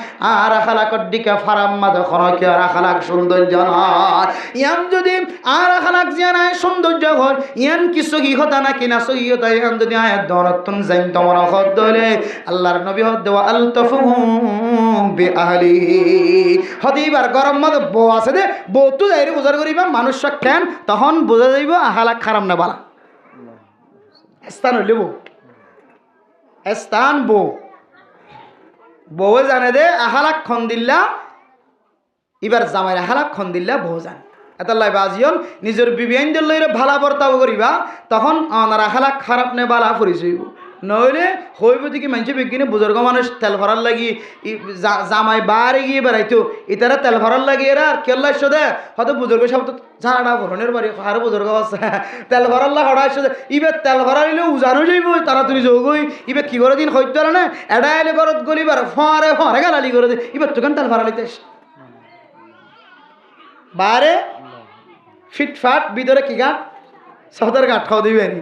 S1: আর আখলাকর দিকে ফারাম মাদ কে আর আখলাক সৌন্দর্য নয় ইয়াম যদি আর আখলাক জিয়ানায় সৌন্দর্য হয় ইয়ান কিছু কি হতা না কিনা সহি হতা ইয়ান যদি আয় দরতুন জাইন তোমার হদ দলে আল্লাহর নবী হদ দেওয়া আলতাফুহুম বিআহলিহি হদিবার গরম মধ্যে বউ আছে দে বউ তো যাইরে বুঝার করিবা মানুষ কেন তখন বোঝা যাইব আহালাক খারাপ না বালা স্থান হইলে বউ স্থান বউ জানে দে আহালাক খন দিল্লা এবার জামাই আহালাক খন দিল্লা বউ জানে এতাল্লাই বাজিয়ন নিজের বিবিয়ানদের লইরে ভালা বর্তাও করিবা তখন অনার আহালাক খারাপ নে বালা পরিচয় নইলে হইব দিকে মানুষের বিজ্ঞানী বুজুর্গ মানুষ তেল ভরার লাগি জামাই বারে গিয়ে বেড়াইতো ইতারা তেল ভরার লাগি এরা আর কেল্লা দে হয়তো বুজুর্গ সব তো ঝাড়া ভরণের বাড়ি আর বুজুর্গ আছে তেল ভরার লাগ হড়া এসে ইবে তেল ভরাইলে উজানো যাইব তাড়াতাড়ি যোগই ইবে কি করে দিন হইতে পারে না এডা এলে ঘরত গলিবার ফরে গালালি করে দে ইবে তোখান তেল ভরালিতে বারে ফিটফাট ভিতরে কি গাঁট সদর গাঁট খাও দিবেন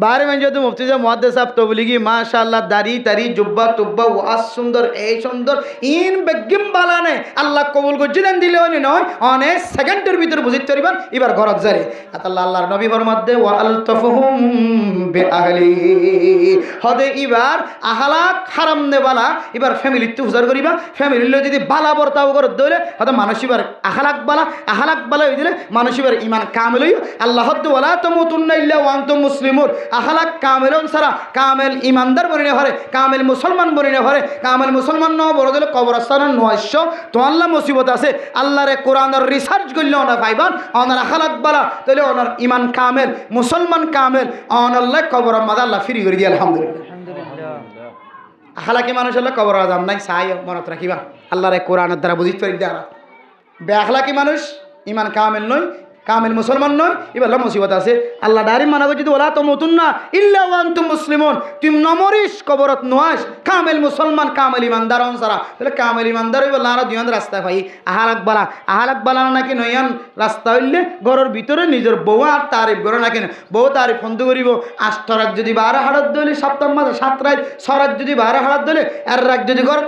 S1: বারে মানে যেহেতু মুফতি মুহাদ্দিস সাহেব তো বলি কি মাশাআল্লাহ দাড়ি তারি জুব্বা টুব্বা ওয়াজ সুন্দর এই সুন্দর ইন বেগিম বালানে আল্লাহ কবুল করছে দেন দিলে হনি নয় অনেক সেকেন্ডের ভিতরে বুঝিতে পারিবেন এবার ঘরত যারে আল্লাহ আল্লাহর নবী ফরমাতে ওয়া আলতাফহুম বিআহলিহি হদে এবার আহলাক হারাম নে বালা এবার ফ্যামিলি তো উজার করিবা ফ্যামিলির লই যদি বালা বর্তাও করত দলে হদে মানুষ এবার আহলাক বালা হই দিলে মানুষ এবার ঈমান কামেল হই আল্লাহ হদ্দু ওয়ালা তামুতুন্না ইল্লা ওয়া আনতুম মুসলিমুন আখলাক কামেলন সারা কামেল ইমানদার বনিনে হরে কামেল মুসলমান বনিনে হরে কামেল মুসলমান ন বড় দিলে কবরস্থানের নয়শ তো আল্লাহ মুসিবত আছে আল্লাহরে কোরআনের রিসার্চ করলে ওনা পাইবান ওনার আখলাক বালা তাহলে ওনার ইমান কামেল মুসলমান কামেল অনাল্লাহ কবর মাদা আল্লাহ ফ্রি করে দিয়ে আলহামদুলিল্লাহ আখলাকি মানুষ আল্লাহ কবর আজাম নাই সাই মনত রাখিবা আল্লাহরে কোরআনের দ্বারা বুঝিতে পারি দেয়া বে আখলাকি মানুষ ইমান কামেল নয় কামেল মুসলমান নয় এবার মুসিবত আছে আল্লাহ ডারি মানা করছি ওলা তো নতুন না ইল্লা ওয়া আনতুম মুসলিমুন তুমি নমরিস কবরত নয়াস কামেল মুসলমান কামেল ইমানদার সারা তাহলে কামেল ইমানদার হইব লারা দুইয়ান রাস্তা পাই আহালাক বালা নাকি নয়ান রাস্তা হইলে ঘরের ভিতরে নিজের বউ আর তারিফ করে নাকি বউ তারিফ বন্ধ করিব আষ্টরাত যদি 12 হাড়ত দলে সপ্তাহ মাসে 7 রাত সরাত যদি 12 হাড়ত দলে আর রাত যদি ঘর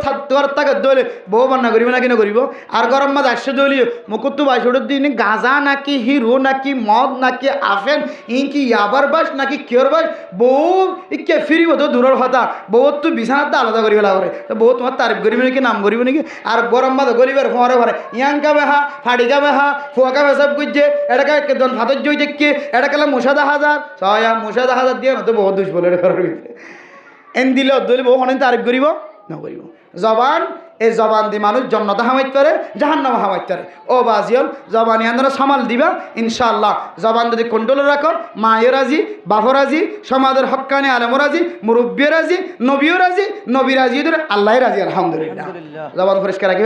S1: থাকার দলে বউ বান্না করিব নাকি না করিব আর গরম মাস 800 দলীয় মুকুত্তু 22 দিন গাজা নাকি হিরো নাকি মদ নাকি আফেন ইনকি ইয়াবার বাস নাকি কিয়র বাস বউ ইকে ফিরিব তো দূরের কথা বউ তো বিছানাতে আলাদা করিব লাগে তো বউ তোমার তারিফ করিব নাকি নাম করিব নাকি আর গরম মাথা গরিবের ফরে ফরে ইয়াঙ্কা বেহা ফাটিকা বেহা ফুয়াকা বেসব করছে এটাকে একদম ফাতর জয় দেখছে এটা কেলা মুসাদা হাজার ছয়া মুসাদা হাজার দিয়ে না তো বহুত দুষ বলে ঘরের ভিতরে এন দিলে দলে বউ অনেক তারিফ করিব না করিব জবান এই জবান দিয়ে মানুষ জন্নতে হামাইতে পারে জাহান্নামে হামাইতে পারে ও বাজিয়ন জবানি আন্দোলন সামাল দিবা ইনশাআল্লাহ জবান যদি কন্ট্রোল রাখো মায়ের রাজি বাপর রাজি সমাজের হক্কানি আলেম রাজি মুরব্বী রাজি নবীও রাজি নবী রাজি আল্লাহ রাজি আলহামদুলিল্লাহ জবান পরিষ্কার রাখি